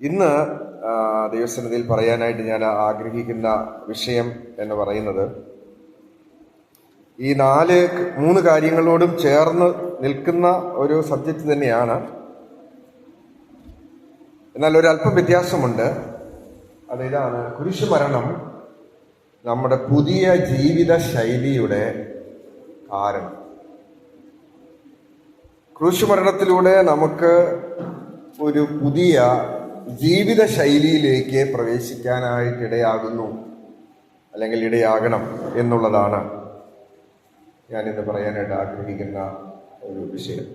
ഇന്ന് ദൈവസന്നിധിയിൽ പറയാനായിട്ട് ഞാൻ ആഗ്രഹിക്കുന്ന വിഷയം എന്ന് പറയുന്നത് ഈ മൂന്ന് കാര്യങ്ങളോടും ചേർന്ന് നിൽക്കുന്ന ഒരു സബ്ജക്റ്റ് തന്നെയാണ്. എന്നാൽ ഒരല്പം വ്യത്യാസമുണ്ട്. അതിതാണ് കുരിശുമരണം നമ്മുടെ പുതിയ ജീവിത ശൈലിയുടെ കാരണം. ക്രൂശുമരണത്തിലൂടെ നമുക്ക് ഒരു പുതിയ ജീവിത ശൈലിയിലേക്ക് പ്രവേശിക്കാനായിട്ടിടയാകുന്നു, അല്ലെങ്കിൽ ഇടയാകണം എന്നുള്ളതാണ് ഞാനിന്ന് പറയാനായിട്ട് ആഗ്രഹിക്കുന്ന ഒരു വിഷയം.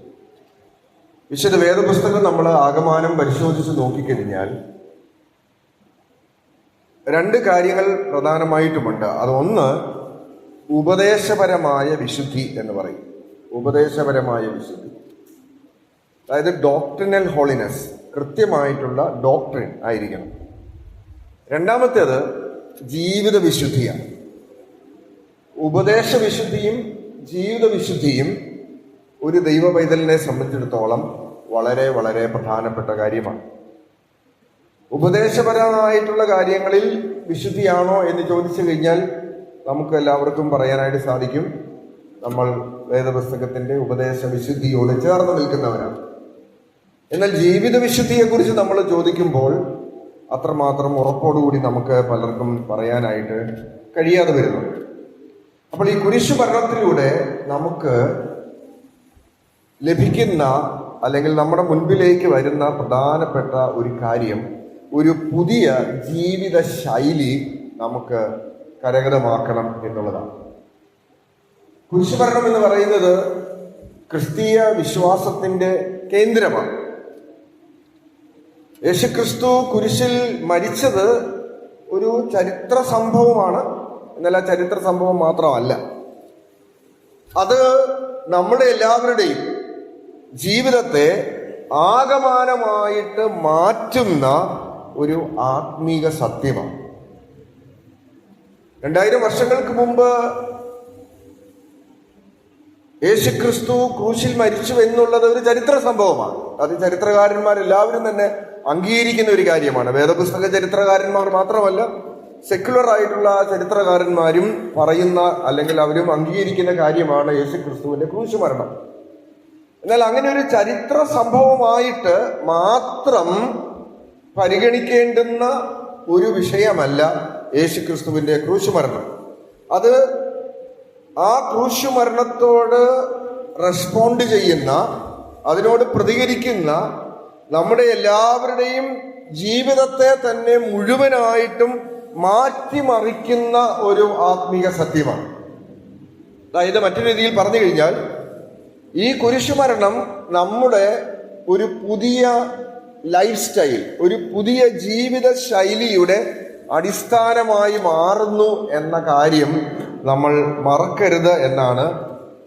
വിശുദ്ധ വേദപുസ്തകം നമ്മൾ ആകമാനം പരിശോധിച്ച് നോക്കിക്കഴിഞ്ഞാൽ രണ്ട് കാര്യങ്ങൾ പ്രധാനമായിട്ടുമുണ്ട്. അതൊന്ന് ഉപദേശപരമായ വിശുദ്ധി എന്ന് പറയും. ഉപദേശപരമായ വിശുദ്ധി, അതായത് ഡോക്ട്രിനൽ ഹോളിനെസ്, കൃത്യമായിട്ടുള്ള ഡോക്ട്രിൻ ആയിരിക്കണം. രണ്ടാമത്തേത് ജീവിത വിശുദ്ധിയാണ്. ഉപദേശ വിശുദ്ധിയും ജീവിത വിശുദ്ധിയും ഒരു ദൈവ പൈതലിനെ സംബന്ധിച്ചിടത്തോളം വളരെ വളരെ പ്രധാനപ്പെട്ട കാര്യമാണ്. ഉപദേശപരമായിട്ടുള്ള കാര്യങ്ങളിൽ വിശുദ്ധിയാണോ എന്ന് ചോദിച്ചു കഴിഞ്ഞാൽ നമുക്ക് എല്ലാവർക്കും പറയാനായിട്ട് സാധിക്കും, നമ്മൾ വേദപുസ്തകത്തിന്റെ ഉപദേശ വിശുദ്ധിയോട് ചേർന്ന് നിൽക്കുന്നവരാണ്. എന്നാൽ ജീവിത വിശുദ്ധിയെക്കുറിച്ച് നമ്മൾ ചോദിക്കുമ്പോൾ അത്രമാത്രം ഉറപ്പോടുകൂടി നമുക്ക് പലർക്കും പറയാനായിട്ട് കഴിയാതെ വരുന്നു. അപ്പോൾ ഈ കുരിശുമരണത്തിലൂടെ നമുക്ക് ലഭിക്കുന്ന, അല്ലെങ്കിൽ നമ്മുടെ മുൻപിലേക്ക് വരുന്ന പ്രധാനപ്പെട്ട ഒരു കാര്യം, ഒരു പുതിയ ജീവിത ശൈലി നമുക്ക് കരഗതമാക്കണം എന്നുള്ളതാണ്. കുരിശുമരണം എന്ന് പറയുന്നത് ക്രിസ്തീയ വിശ്വാസത്തിന്റെ കേന്ദ്രമാണ്. യേശുക്രിസ്തു കുരിശിൽ മരിച്ചത് ഒരു ചരിത്ര സംഭവമാണ്. എന്നാൽ ആ ചരിത്ര സംഭവം മാത്രമല്ല, അത് നമ്മുടെ എല്ലാവരുടെയും ജീവിതത്തെ ആകമാനമായിട്ട് മാറ്റുന്ന ഒരു ആത്മീക സത്യമാണ്. 2000 വർഷങ്ങൾക്ക് മുമ്പ് യേശുക്രിസ്തു ക്രൂശിൽ മരിച്ചു എന്നുള്ളത് ഒരു ചരിത്ര സംഭവമാണ്. അത് ചരിത്രകാരന്മാരെല്ലാവരും തന്നെ അംഗീകരിക്കുന്ന ഒരു കാര്യമാണ്. വേദപുസ്തക ചരിത്രകാരന്മാർ മാത്രമല്ല, സെക്യുലർ ആയിട്ടുള്ള ചരിത്രകാരന്മാരും പറയുന്ന, അല്ലെങ്കിൽ അവരും അംഗീകരിക്കുന്ന കാര്യമാണ് യേശുക്രിസ്തുവിന്റെ ക്രൂശുമരണം. എന്നാൽ അങ്ങനെ ഒരു ചരിത്ര സംഭവമായിട്ട് മാത്രം പരിഗണിക്കേണ്ടുന്ന ഒരു വിഷയമല്ല യേശുക്രിസ്തുവിന്റെ ക്രൂശുമരണം. അത് ആ ക്രൂശുമരണത്തോട് റെസ്പോണ്ട് ചെയ്യുന്ന, അതിനോട് പ്രതികരിക്കുന്ന നമ്മുടെ എല്ലാവരുടെയും ജീവിതത്തെ തന്നെ മുഴുവനായിട്ടും മാറ്റിമറിക്കുന്ന ഒരു ആത്മീക സത്യമാണ്. അതായത് മറ്റൊരു രീതിയിൽ പറഞ്ഞു കഴിഞ്ഞാൽ, ഈ കുരിശുമരണം നമ്മുടെ ഒരു പുതിയ ലൈഫ് സ്റ്റൈൽ, ഒരു പുതിയ ജീവിത ശൈലിയുടെ അടിസ്ഥാനമായി മാറുന്നു എന്ന കാര്യം നമ്മൾ മറക്കരുത് എന്നാണ്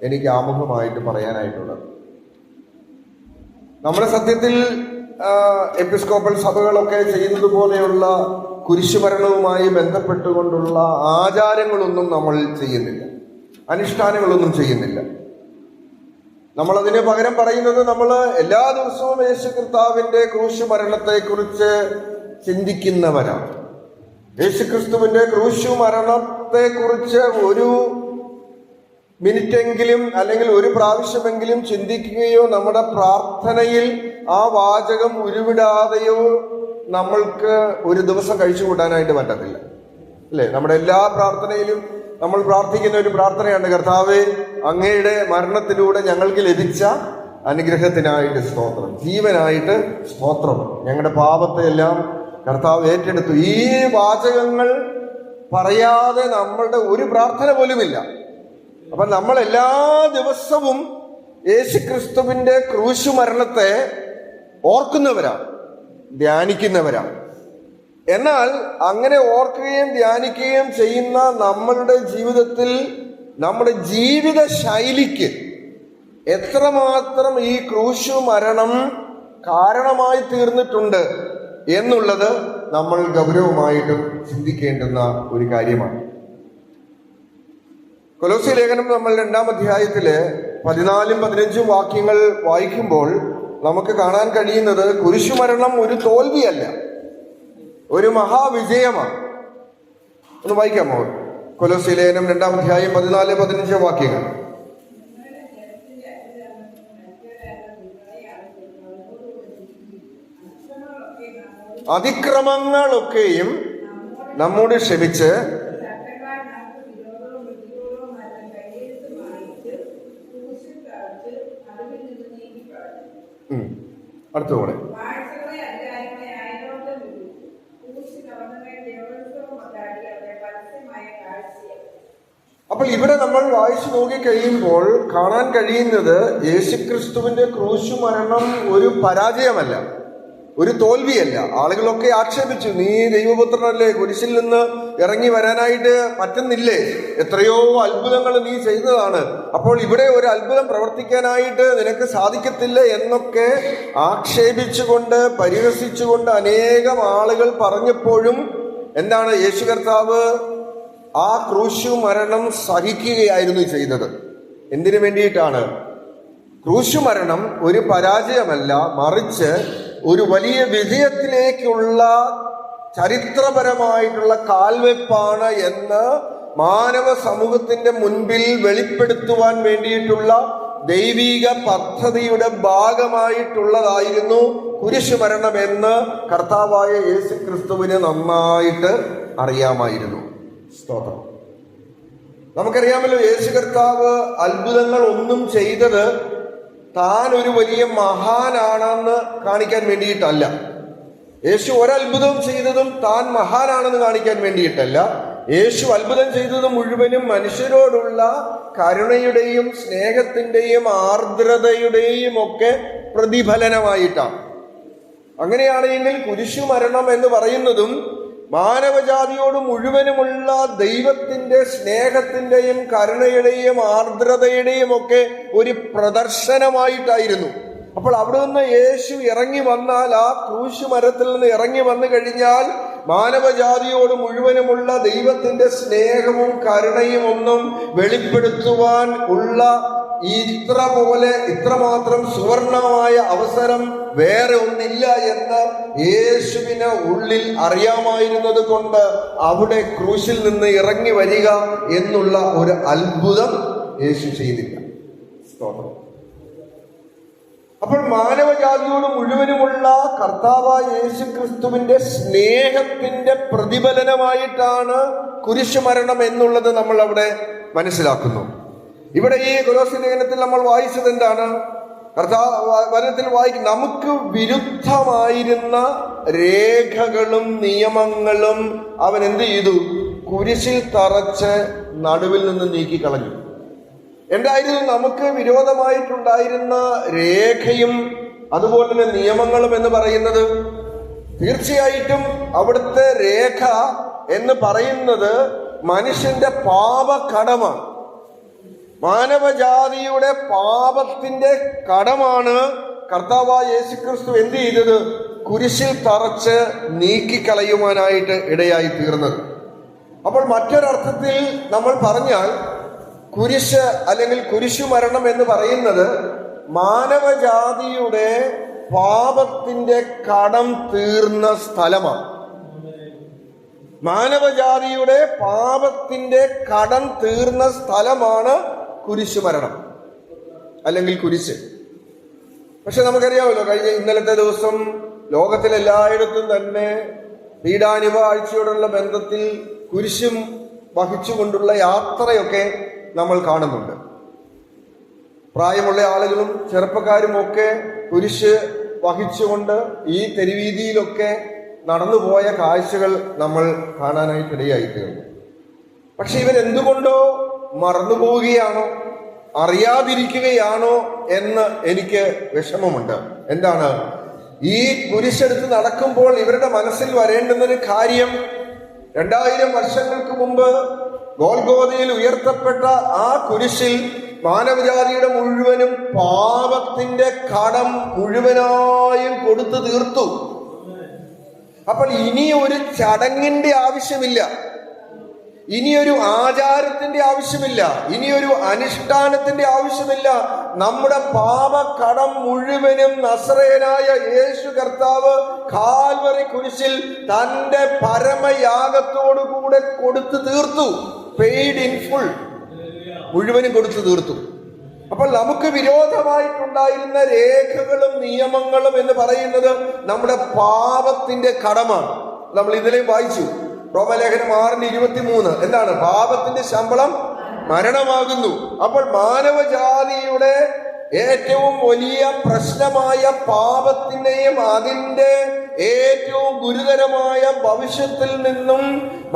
എനിക്ക് ആമുഖമായിട്ട് പറയാനായിട്ടുള്ളത്. നമ്മുടെ സത്യത്തിൽ എപ്പിസ്കോപ്പൽ സഭകളൊക്കെ ചെയ്യുന്നത് പോലെയുള്ള കുരിശുമരണവുമായി ബന്ധപ്പെട്ടുകൊണ്ടുള്ള ആചാരങ്ങളൊന്നും നമ്മൾ ചെയ്യുന്നില്ല, അനുഷ്ഠാനങ്ങളൊന്നും ചെയ്യുന്നില്ല. നമ്മൾ അതിന് പകരം പറയുന്നത്, നമ്മൾ എല്ലാ ദിവസവും യേശു കർത്താവിന്റെ ക്രൂശുമരണത്തെക്കുറിച്ച് ചിന്തിക്കുന്നവരാണ്. യേശുക്രിസ്തുവിന്റെ ക്രൂശുമരണത്തെക്കുറിച്ച് ഒരു മിനിറ്റെങ്കിലും, അല്ലെങ്കിൽ ഒരു പ്രാവശ്യമെങ്കിലും ചിന്തിക്കുകയോ നമ്മുടെ പ്രാർത്ഥനയിൽ ആ വാചകം ഉരുവിടാതെയോ നമ്മൾക്ക് ഒരു ദിവസം കഴിച്ചു കൂട്ടാനായിട്ട് പറ്റത്തില്ല, അല്ലേ? നമ്മുടെ എല്ലാ പ്രാർത്ഥനയിലും നമ്മൾ പ്രാർത്ഥിക്കുന്ന ഒരു പ്രാർത്ഥനയാണ്, കർത്താവേ, അങ്ങയുടെ മരണത്തിലൂടെ ഞങ്ങൾക്ക് ലഭിച്ച അനുഗ്രഹത്തിനായിട്ട് സ്തോത്രം, ജീവനായിട്ട് സ്തോത്രം, ഞങ്ങളുടെ പാപത്തെ എല്ലാം കർത്താവ് ഏറ്റെടുത്തു. ഈ വാചകങ്ങൾ പറയാതെ നമ്മളുടെ ഒരു പ്രാർത്ഥന പോലുമില്ല. അപ്പൊ നമ്മൾ എല്ലാ ദിവസവും യേശുക്രിസ്തുവിന്റെ ക്രൂശുമരണത്തെ ഓർക്കുന്നവരാണ്, ധ്യാനിക്കുന്നവരാണ്. എന്നാൽ അങ്ങനെ ഓർക്കുകയും ധ്യാനിക്കുകയും ചെയ്യുന്ന നമ്മളുടെ ജീവിതത്തിൽ, നമ്മുടെ ജീവിത ശൈലിക്ക് എത്രമാത്രം ഈ ക്രൂശുമരണം കാരണമായി തീർന്നിട്ടുണ്ട് എന്നുള്ളത് നമ്മൾ ഗൗരവമായിട്ടും ചിന്തിക്കേണ്ടുന്ന ഒരു കാര്യമാണ്. കൊലോസ്യ ലേഖനം നമ്മൾ 2-ാം അധ്യായത്തില് 14-15 വാക്യങ്ങൾ വായിക്കുമ്പോൾ നമുക്ക് കാണാൻ കഴിയുന്നത് കുരിശുമരണം ഒരു തോൽവിയല്ല. ഒരു മഹാവിജയമാണ്. ഒന്ന് വായിക്കാമോ? കൊലോസ്യ ലേഖനം 2-ാം അധ്യായം 14-15 വാക്യങ്ങൾ. അതിക്രമങ്ങളൊക്കെയും നമ്മോട് ക്ഷമിച്ച് അടുത്തുകൂടെ. അപ്പോൾ ഇവിടെ നമ്മൾ വായിച്ചു നോക്കി കഴിയുമ്പോൾ കാണാൻ കഴിയുന്നത് യേശുക്രിസ്തുവിന്റെ ക്രൂശ് മരണം ഒരു പരാജയമല്ല, ഒരു തോൽവിയല്ല. ആളുകളൊക്കെ ആക്ഷേപിച്ചു, നീ ദൈവപുത്രനല്ലേ, കുരിശിൽ നിന്ന് ഇറങ്ങി വരാനായിട്ട് പറ്റുന്നില്ലേ, എത്രയോ അത്ഭുതങ്ങൾ നീ ചെയ്തതാണ്, അപ്പോൾ ഇവിടെ ഒരു അത്ഭുതം പ്രവർത്തിക്കാനായിട്ട് നിനക്ക് സാധിക്കത്തില്ല എന്നൊക്കെ ആക്ഷേപിച്ചുകൊണ്ട് പരിഹസിച്ചുകൊണ്ട് അനേകം ആളുകൾ പറഞ്ഞപ്പോഴും എന്താണ് യേശു കർത്താവ് ആ ക്രൂശു മരണം സഹിക്കുകയായിരുന്നു ചെയ്തത്. എന്തിനു വേണ്ടിയിട്ടാണ്? ക്രൂശു മരണം ഒരു പരാജയമല്ല, മറിച്ച് ഒരു വലിയ വിജയത്തിലേക്കുള്ള ചരിത്രപരമായിട്ടുള്ള കാൽവെപ്പാണ് എന്ന് മാനവ സമൂഹത്തിന്റെ മുൻപിൽ വെളിപ്പെടുത്തുവാൻ വേണ്ടിയിട്ടുള്ള ദൈവിക പദ്ധതിയുടെ ഭാഗമായിട്ടുള്ളതായിരുന്നു കുരിശുമരണം എന്ന് കർത്താവായ യേശു ക്രിസ്തുവിന് നന്നായിട്ട് അറിയാമായിരുന്നു. സ്തോത്രം. നമുക്കറിയാമല്ലോ, യേശു കർത്താവ് അത്ഭുതങ്ങൾ ഒന്നും ചെയ്തത് താൻ ഒരു വലിയ മഹാനാണെന്ന് കാണിക്കാൻ വേണ്ടിയിട്ടല്ല. യേശു ഒരത്ഭുതം ചെയ്തതും താൻ മഹാനാണെന്ന് കാണിക്കാൻ വേണ്ടിയിട്ടല്ല. യേശു അത്ഭുതം ചെയ്തത് മുഴുവനും മനുഷ്യരോടുള്ള കരുണയുടെയും സ്നേഹത്തിന്റെയും ആർദ്രതയുടെയും ഒക്കെ പ്രതിഫലനമായിട്ടാണ്. അങ്ങനെയാണെങ്കിൽ കുരിശു മരണം എന്ന് പറയുന്നതും മാനവജാതിയോട് മുഴുവനുമുള്ള ദൈവത്തിന്റെ സ്നേഹത്തിന്റെയും കരുണയുടെയും ആർദ്രതയുടെയും ഒക്കെ ഒരു പ്രദർശനമായിട്ടായിരുന്നു. അപ്പോൾ അവിടെ നിന്ന് യേശു ഇറങ്ങി വന്നാൽ, ആ ക്രൂശ് മരത്തിൽ നിന്ന് ഇറങ്ങി വന്നു കഴിഞ്ഞാൽ മാനവജാതിയോട് മുഴുവനുമുള്ള ദൈവത്തിന്റെ സ്നേഹവും കരുണയും ഒന്നും വെളിപ്പെടുത്തുവാൻ ഉള്ള ഇത്രമാത്രം സുവർണമായ അവസരം വേറെ ഒന്നില്ല എന്ന് യേശുവിന് ഉള്ളിൽ അറിയാമായിരുന്നത് കൊണ്ട് അവിടെ ക്രൂശിൽ നിന്ന് ഇറങ്ങി വരിക എന്നുള്ള ഒരു അത്ഭുതം യേശു ചെയ്തില്ല. സ്തോത്രം. അപ്പോൾ മാനവജാതിയോട് മുഴുവനുമുള്ള കർത്താവായ യേശു ക്രിസ്തുവിന്റെ സ്നേഹത്തിന്റെ പ്രതിഫലനമായിട്ടാണ് കുരിശുമരണം എന്നുള്ളത് നമ്മൾ അവിടെ മനസ്സിലാക്കുന്നു. ഇവിടെ ഈ കൊലോസ്യ ലേഖനത്തിൽ നമ്മൾ വായിച്ചത് എന്താണ്? വചനത്തിൽ വായിക്കും, നമുക്ക് വിരുദ്ധമായിരുന്ന രേഖകളും നിയമങ്ങളും അവൻ എന്ത് ചെയ്തു? കുരിശിൽ തറച്ച് നടുവിൽ നിന്ന് നീക്കിക്കളഞ്ഞു. എന്തായിരുന്നു നമുക്ക് വിരോധമായിട്ടുണ്ടായിരുന്ന രേഖയും അതുപോലെ തന്നെ നിയമങ്ങളും എന്ന് പറയുന്നത്? തീർച്ചയായിട്ടും അവിടുത്തെ രേഖ എന്ന് പറയുന്നത് മനുഷ്യന്റെ പാപകടമാണ്. മാനവജാതിയുടെ പാപത്തിന്റെ കടമാണ് കർത്താവായ യേശുക്രിസ്തു എന്ത് ചെയ്തത്? കുരിശിൽ തറച്ച് നീക്കിക്കളയുവാനായിട്ട് ഇടയായി തീർന്നത്. അപ്പോൾ മറ്റൊരർത്ഥത്തിൽ നമ്മൾ പറഞ്ഞാൽ കുരിശ് അല്ലെങ്കിൽ കുരിശു മരണം എന്ന് പറയുന്നത് മാനവജാതിയുടെ പാപത്തിന്റെ കടം തീർന്ന സ്ഥലമാണ്. മാനവജാതിയുടെ പാപത്തിന്റെ കടം തീർന്ന സ്ഥലമാണ് കുരിശു മരണം അല്ലെങ്കിൽ കുരിശ്. പക്ഷെ നമുക്കറിയാമല്ലോ, ഇന്നലത്തെ ദിവസം ലോകത്തിലെല്ലായിടത്തും തന്നെ പീഡാനുഭവ ആഴ്ചയോടുള്ള ബന്ധത്തിൽ കുരിശും വഹിച്ചുകൊണ്ടുള്ള യാത്രയൊക്കെ നമ്മൾ കാണുന്നുണ്ട്. പ്രായമുള്ള ആളുകളും ചെറുപ്പക്കാരും ഒക്കെ കുരിശ് വഹിച്ചുകൊണ്ട് ഈ തെരുവീതിയിലൊക്കെ നടന്നുപോയ കാഴ്ചകൾ നമ്മൾ കാണാനായിട്ടിടയായി തീർന്നു. പക്ഷെ ഇവരെന്തുകൊണ്ടോ മറന്നുപോവുകയാണോ അറിയാതിരിക്കുകയാണോ എന്ന് എനിക്ക് വിഷമമുണ്ട്. എന്താണ്? ഈ കുരിശെടുത്ത് നടക്കുമ്പോൾ ഇവരുടെ മനസ്സിൽ വരേണ്ടുന്നൊരു കാര്യം, 2000 വർഷങ്ങൾക്ക് മുമ്പ് ഗോൽഗോഥയിൽ ഉയർത്തപ്പെട്ട ആ കുരിശിൽ മാനവജാതിയുടെ മുഴുവനും പാപത്തിന്റെ കടം മുഴുവനായും കൊടുത്തു തീർത്തു. അപ്പോൾ ഇനി ഒരു ചടങ്ങിന്റെ ആവശ്യമില്ല, ഇനിയൊരു ആചാരത്തിന്റെ ആവശ്യമില്ല, ഇനിയൊരു അനുഷ്ഠാനത്തിന്റെ ആവശ്യമില്ല. നമ്മുടെ പാപക്കടം മുഴുവനും നസറേയനായ യേശു കർത്താവ് കാൽവറി കാൽവറി കുരിശിൽ തന്റെ പരമയാഗത്തോടുകൂടെ കൊടുത്തു തീർത്തു. പെയ്ഡ് ഇൻ ഫുൾ, മുഴുവനും കൊടുത്തു തീർത്തു. അപ്പോൾ നമുക്ക് വിരോധമായിട്ടുണ്ടായിരുന്ന രേഖകളും നിയമങ്ങളും എന്ന് പറയുന്നത് നമ്മുടെ പാപത്തിന്റെ കടമാണ്. നമ്മൾ ഇതിലേയും വായിച്ചു, റോമലേഖനം 6:23. എന്താണ്? പാപത്തിന്റെ ശമ്പളം മരണമാകുന്നു. അപ്പോൾ മാനവജാതിയുടെ ഏറ്റവും വലിയ പ്രശ്നമായ പാപത്തിനെയും അതിന്റെ ഏറ്റവും ഗുരുതരമായ ഭവിഷ്യത്തിൽ നിന്നും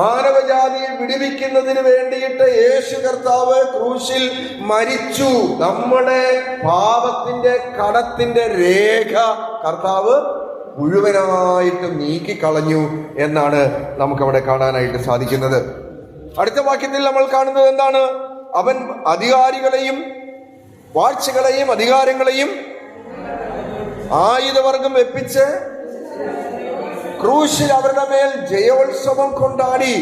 മാനവജാതിയെ വിടുവിക്കുന്നതിന് വേണ്ടിയിട്ട് യേശു കർത്താവ് ക്രൂശിൽ മരിച്ചു. നമ്മുടെ പാപത്തിന്റെ കടത്തിന്റെ രേഖ കർത്താവ് മുഴുവനായിട്ട് നീക്കിക്കളഞ്ഞു എന്നാണ് നമുക്കവിടെ കാണാനായിട്ട് സാധിക്കുന്നത്. അടുത്ത വാക്യത്തിൽ നമ്മൾ കാണുന്നത് എന്താണ്? അവൻ അധികാരികളെയും വാഴ്ചകളെയും അധികാരങ്ങളെയും ആയുധവർഗം വെപ്പിച്ച് ക്രൂശിൽ അവരുടെ മേൽ ജയോത്സവം കൊണ്ടാടി.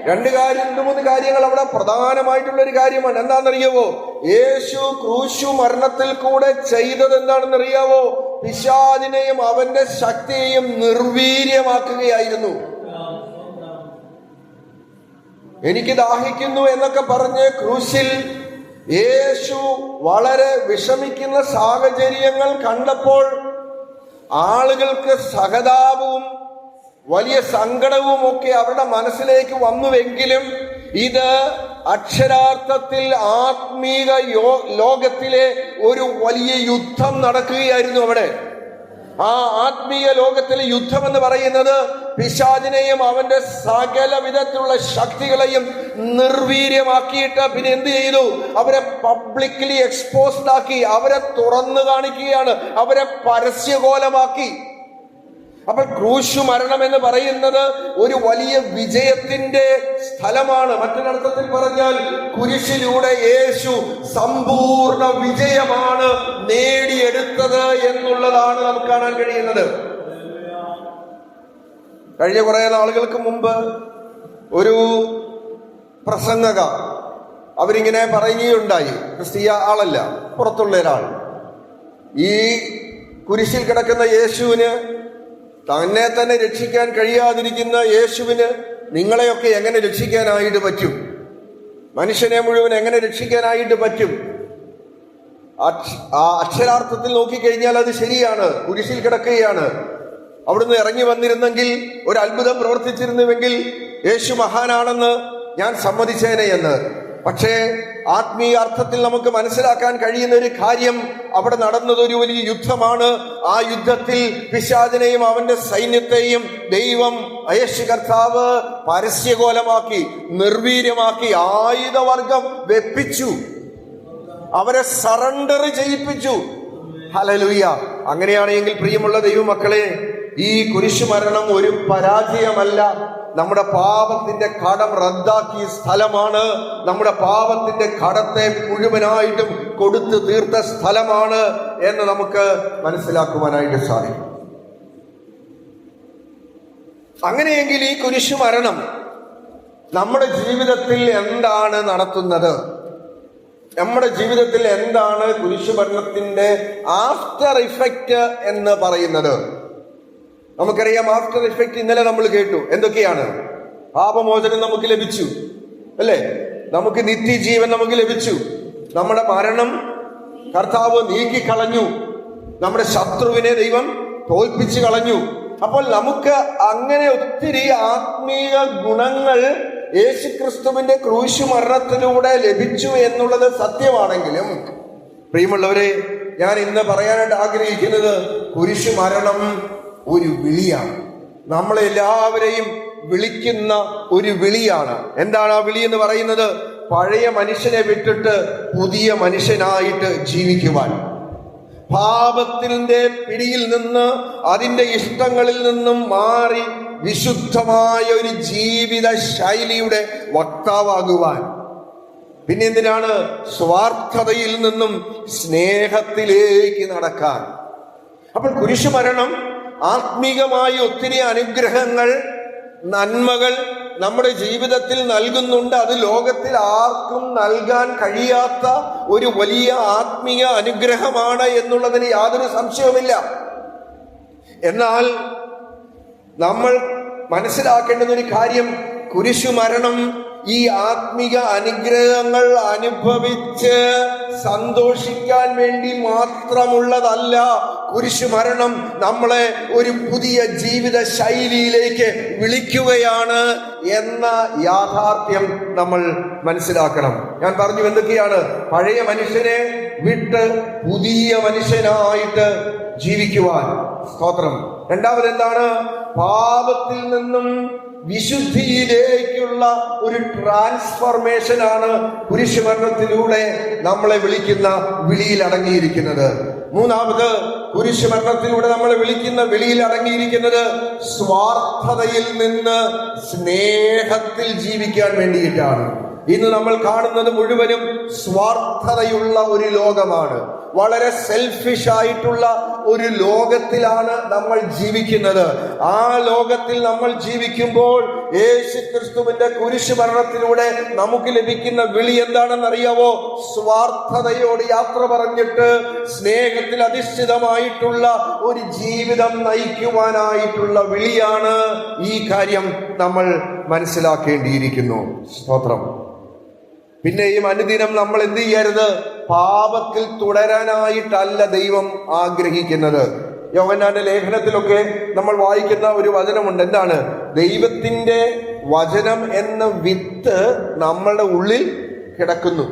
2-3 കാര്യങ്ങൾ അവിടെ പ്രധാനമായിട്ടുള്ള ഒരു കാര്യമാണ്. എന്താണെന്നറിയാവോ? യേശു ക്രൂശു മരണത്തിൽ കൂടെ ചെയ്തത് എന്താണെന്നറിയാവോ? പിശാചിനെയും അവന്റെ ശക്തിയെയും നിർവീര്യമാക്കുകയായിരുന്നു. എനിക്ക് ദാഹിക്കുന്നു എന്നൊക്കെ പറഞ്ഞ് ക്രൂശിൽ യേശു വളരെ വിഷമിക്കുന്ന സാഹചര്യങ്ങൾ കണ്ടപ്പോൾ ആളുകൾക്ക് സഹതാപവും വലിയ സങ്കടവും ഒക്കെ അവരുടെ മനസ്സിലേക്ക് വന്നുവെങ്കിലും ഇത് അക്ഷരാർത്ഥത്തിൽ ആത്മീക ലോകത്തിലെ ഒരു വലിയ യുദ്ധം നടക്കുകയായിരുന്നു അവിടെ. ആ ആത്മീയ ലോകത്തിലെ യുദ്ധം എന്ന് പറയുന്നത് പിശാചിനെയും അവന്റെ സകല വിധത്തിലുള്ള ശക്തികളെയും നിർവീര്യമാക്കിയിട്ട് പിന്നെ എന്ത് ചെയ്തു? അവരെ പബ്ലിക്കലി എക്സ്പോസ്ഡ് ആക്കി, അവരെ തുറന്നു കാണിക്കുകയാണ്, അവരെ പരസ്യകോലമാക്കി. അപ്പോൾ ക്രൂശു മരണം എന്ന് പറയുന്നത് ഒരു വലിയ വിജയത്തിന്റെ സ്ഥലമാണ്. മറ്റൊരർത്ഥത്തിൽ പറഞ്ഞാൽ കുരിശിലൂടെ യേശു സമ്പൂർണ്ണ വിജയമാണ് നേടിയെടുത്തത് എന്നുള്ളതാണ് നമുക്ക് കാണാൻ കഴിയുന്നത്. കഴിഞ്ഞ കുറെ നാളുകൾക്ക് മുമ്പ് ഒരു പ്രസംഗക അവരിങ്ങനെ പറയുകയുണ്ടായി. ക്രിസ്തീയ ആളല്ല, പുറത്തുള്ള ഒരാൾ. ഈ കുരിശിൽ കിടക്കുന്ന യേശുവിന്, തന്നെ തന്നെ രക്ഷിക്കാൻ കഴിയാതിരിക്കുന്ന യേശുവിന് നിങ്ങളെയൊക്കെ എങ്ങനെ രക്ഷിക്കാനായിട്ട് പറ്റും? മനുഷ്യനെ മുഴുവൻ എങ്ങനെ രക്ഷിക്കാനായിട്ട് പറ്റും? അക്ഷരാർത്ഥത്തിൽ നോക്കിക്കഴിഞ്ഞാൽ അത് ശരിയാണ്. കുരിശിൽ കിടക്കുകയാണ്. അവിടുന്ന് ഇറങ്ങി വന്നിരുന്നെങ്കിൽ, ഒരു അത്ഭുതം പ്രവർത്തിച്ചിരുന്നുവെങ്കിൽ യേശു മഹാനാണെന്ന് ഞാൻ സമ്മതിച്ചേനെ എന്ന്. പക്ഷേ ആത്മീയ അർത്ഥത്തിൽ നമുക്ക് മനസ്സിലാക്കാൻ കഴിയുന്ന ഒരു കാര്യം, അവിടെ നടന്നത് ഒരു വലിയ യുദ്ധമാണ്. ആ യുദ്ധത്തിൽ പിശാചിനെയും അവന്റെ സൈന്യത്തെയും ദൈവം യേശു കർത്താവ് പരസ്യകോലമാക്കി, നിർവീര്യമാക്കി, ആയുധവർഗം വെപ്പിച്ചു, അവരെ സറണ്ടർ ചെയ്യിപ്പിച്ചു. ഹല്ലേലൂയ. അങ്ങനെയാണെങ്കിൽ പ്രിയമുള്ള ദൈവമക്കളെ, ഈ കുരിശുമരണം ഒരു പരാജയമല്ല. നമ്മുടെ പാപത്തിന്റെ കടം റദ്ദാക്കിയ സ്ഥലമാണ്. നമ്മുടെ പാപത്തിന്റെ കടത്തെ മുഴുവനായിട്ടും കൊടുത്തു തീർത്ത സ്ഥലമാണ് എന്ന് നമുക്ക് മനസ്സിലാക്കുവാനായിട്ട് സാധിക്കും. അങ്ങനെയെങ്കിൽ ഈ കുരിശുമരണം നമ്മുടെ ജീവിതത്തിൽ എന്താണ് നടത്തുന്നത്? നമ്മുടെ ജീവിതത്തിൽ എന്താണ് കുരിശുമരണത്തിന്റെ ആഫ്റ്റർ ഇഫക്റ്റ് എന്ന് പറയുന്നത്? നമുക്കറിയാം, ആഫ്റ്റർ ഇഫക്റ്റ് ഇന്നലെ നമ്മൾ കേട്ടു. എന്തൊക്കെയാണ്? പാപമോചനം നമുക്ക് ലഭിച്ചു, അല്ലേ? നമുക്ക് നിത്യജീവൻ നമുക്ക് ലഭിച്ചു. നമ്മുടെ മരണം കർത്താവ് നീക്കിക്കളഞ്ഞു. നമ്മുടെ ശത്രുവിനെ ദൈവം തോൽപ്പിച്ചു കളഞ്ഞു. അപ്പോൾ നമുക്ക് അങ്ങനെ ഒത്തിരി ആത്മീയ ഗുണങ്ങൾ യേശുക്രിസ്തുവിന്റെ ക്രൂശ് മരണത്തിലൂടെ ലഭിച്ചു എന്നുള്ളത് സത്യമാണെങ്കിലും, പ്രിയമുള്ളവരെ, ഞാൻ ഇന്ന് പറയാനായിട്ട് ആഗ്രഹിക്കുന്നത് കുരിശു മരണം ഒരു വിളിയാണ്. നമ്മളെല്ലാവരെയും വിളിക്കുന്ന ഒരു വിളിയാണ്. എന്താണ് ആ വിളി എന്ന് പറയുന്നത്? പഴയ മനുഷ്യനെ വിട്ടിട്ട് പുതിയ മനുഷ്യനായിട്ട് ജീവിക്കുവാൻ, പാപത്തിന്റെ പിടിയിൽ നിന്ന്, അതിന്റെ ഇഷ്ടങ്ങളിൽ നിന്നും മാറി വിശുദ്ധമായ ഒരു ജീവിത ശൈലിയുടെ വക്താവാകുവാൻ. പിന്നെ എന്തിനാണ്? സ്വാർത്ഥതയിൽ നിന്നും സ്നേഹത്തിലേക്ക് നടക്കാൻ. അപ്പോൾ കുരിശുമരണം ആത്മീകമായ ഒത്തിരി അനുഗ്രഹങ്ങൾ, നന്മകൾ നമ്മുടെ ജീവിതത്തിൽ നൽകുന്നുണ്ട്. അത് ലോകത്തിൽ ആർക്കും നൽകാൻ കഴിയാത്ത ഒരു വലിയ ആത്മീയ അനുഗ്രഹമാണ് എന്നുള്ളതിന് യാതൊരു സംശയവുമില്ല. എന്നാൽ നമ്മൾ മനസ്സിലാക്കേണ്ടുന്ന ഒരു കാര്യം, കുരിശുമരണം ഈ ആത്മീക അനുഗ്രഹങ്ങൾ അനുഭവിച്ച് സന്തോഷിക്കാൻ വേണ്ടി മാത്രമുള്ളതല്ല. കുരിശുമരണം നമ്മളെ ഒരു പുതിയ ജീവിത ശൈലിയിലേക്ക് വിളിക്കുകയാണ് എന്ന യാഥാർത്ഥ്യം നമ്മൾ മനസ്സിലാക്കണം. ഞാൻ പറഞ്ഞു എന്തൊക്കെയാണ്? പഴയ മനുഷ്യനെ വിട്ട് പുതിയ മനുഷ്യനായിട്ട് ജീവിക്കുവാൻ. സ്തോത്രം. രണ്ടാമത് എന്താണ്? പാപത്തിൽ നിന്നും വിശുദ്ധിയിലേക്കുള്ള ഒരു ട്രാൻസ്ഫർമേഷനാണ് കുരിശുമരണത്തിലൂടെ നമ്മളെ വിളിക്കുന്ന വിളിയിൽ അടങ്ങിയിരിക്കുന്നത്. മൂന്നാമത്, കുരിശുമരണത്തിലൂടെ നമ്മളെ വിളിക്കുന്ന വിളിയിൽ അടങ്ങിയിരിക്കുന്നത് സ്വാർത്ഥതയിൽ നിന്ന് സ്നേഹത്തിൽ ജീവിക്കാൻ വേണ്ടിയിട്ടാണ്. ഇന്ന് നമ്മൾ കാണുന്നത് മുഴുവനും സ്വാർത്ഥതയുള്ള ഒരു ലോകമാണ്. വളരെ സെൽഫിഷ് ആയിട്ടുള്ള ഒരു ലോകത്തിലാണ് നമ്മൾ ജീവിക്കുന്നത്. ആ ലോകത്തിൽ നമ്മൾ ജീവിക്കുമ്പോൾ യേശുക്രിസ്തുവിന്റെ കുരിശുമരണത്തിലൂടെ നമുക്ക് ലഭിക്കുന്ന വിളി എന്താണെന്നറിയാവോ? സ്വാർത്ഥതയോട് യാത്ര പറഞ്ഞിട്ട് സ്നേഹത്തിൽ അധിഷ്ഠിതമായിട്ടുള്ള ഒരു ജീവിതം നയിക്കുവാനായിട്ടുള്ള വിളിയാണ്. ഈ കാര്യം നമ്മൾ മനസ്സിലാക്കേണ്ടിയിരിക്കുന്നു. സ്തോത്രം. പിന്നെയും അനുദിനം നമ്മൾ എന്ത് ചെയ്യരുത്? പാപത്തിൽ തുടരാനായിട്ടല്ല ദൈവം ആഗ്രഹിക്കുന്നത്. യോഹന്നാന്റെ ലേഖനത്തിലൊക്കെ നമ്മൾ വായിക്കുന്ന ഒരു വചനമുണ്ട്. എന്താണ്? ദൈവത്തിന്റെ വചനം എന്ന വിത്ത് നമ്മളുടെ ഉള്ളിൽ കിടക്കുന്നു.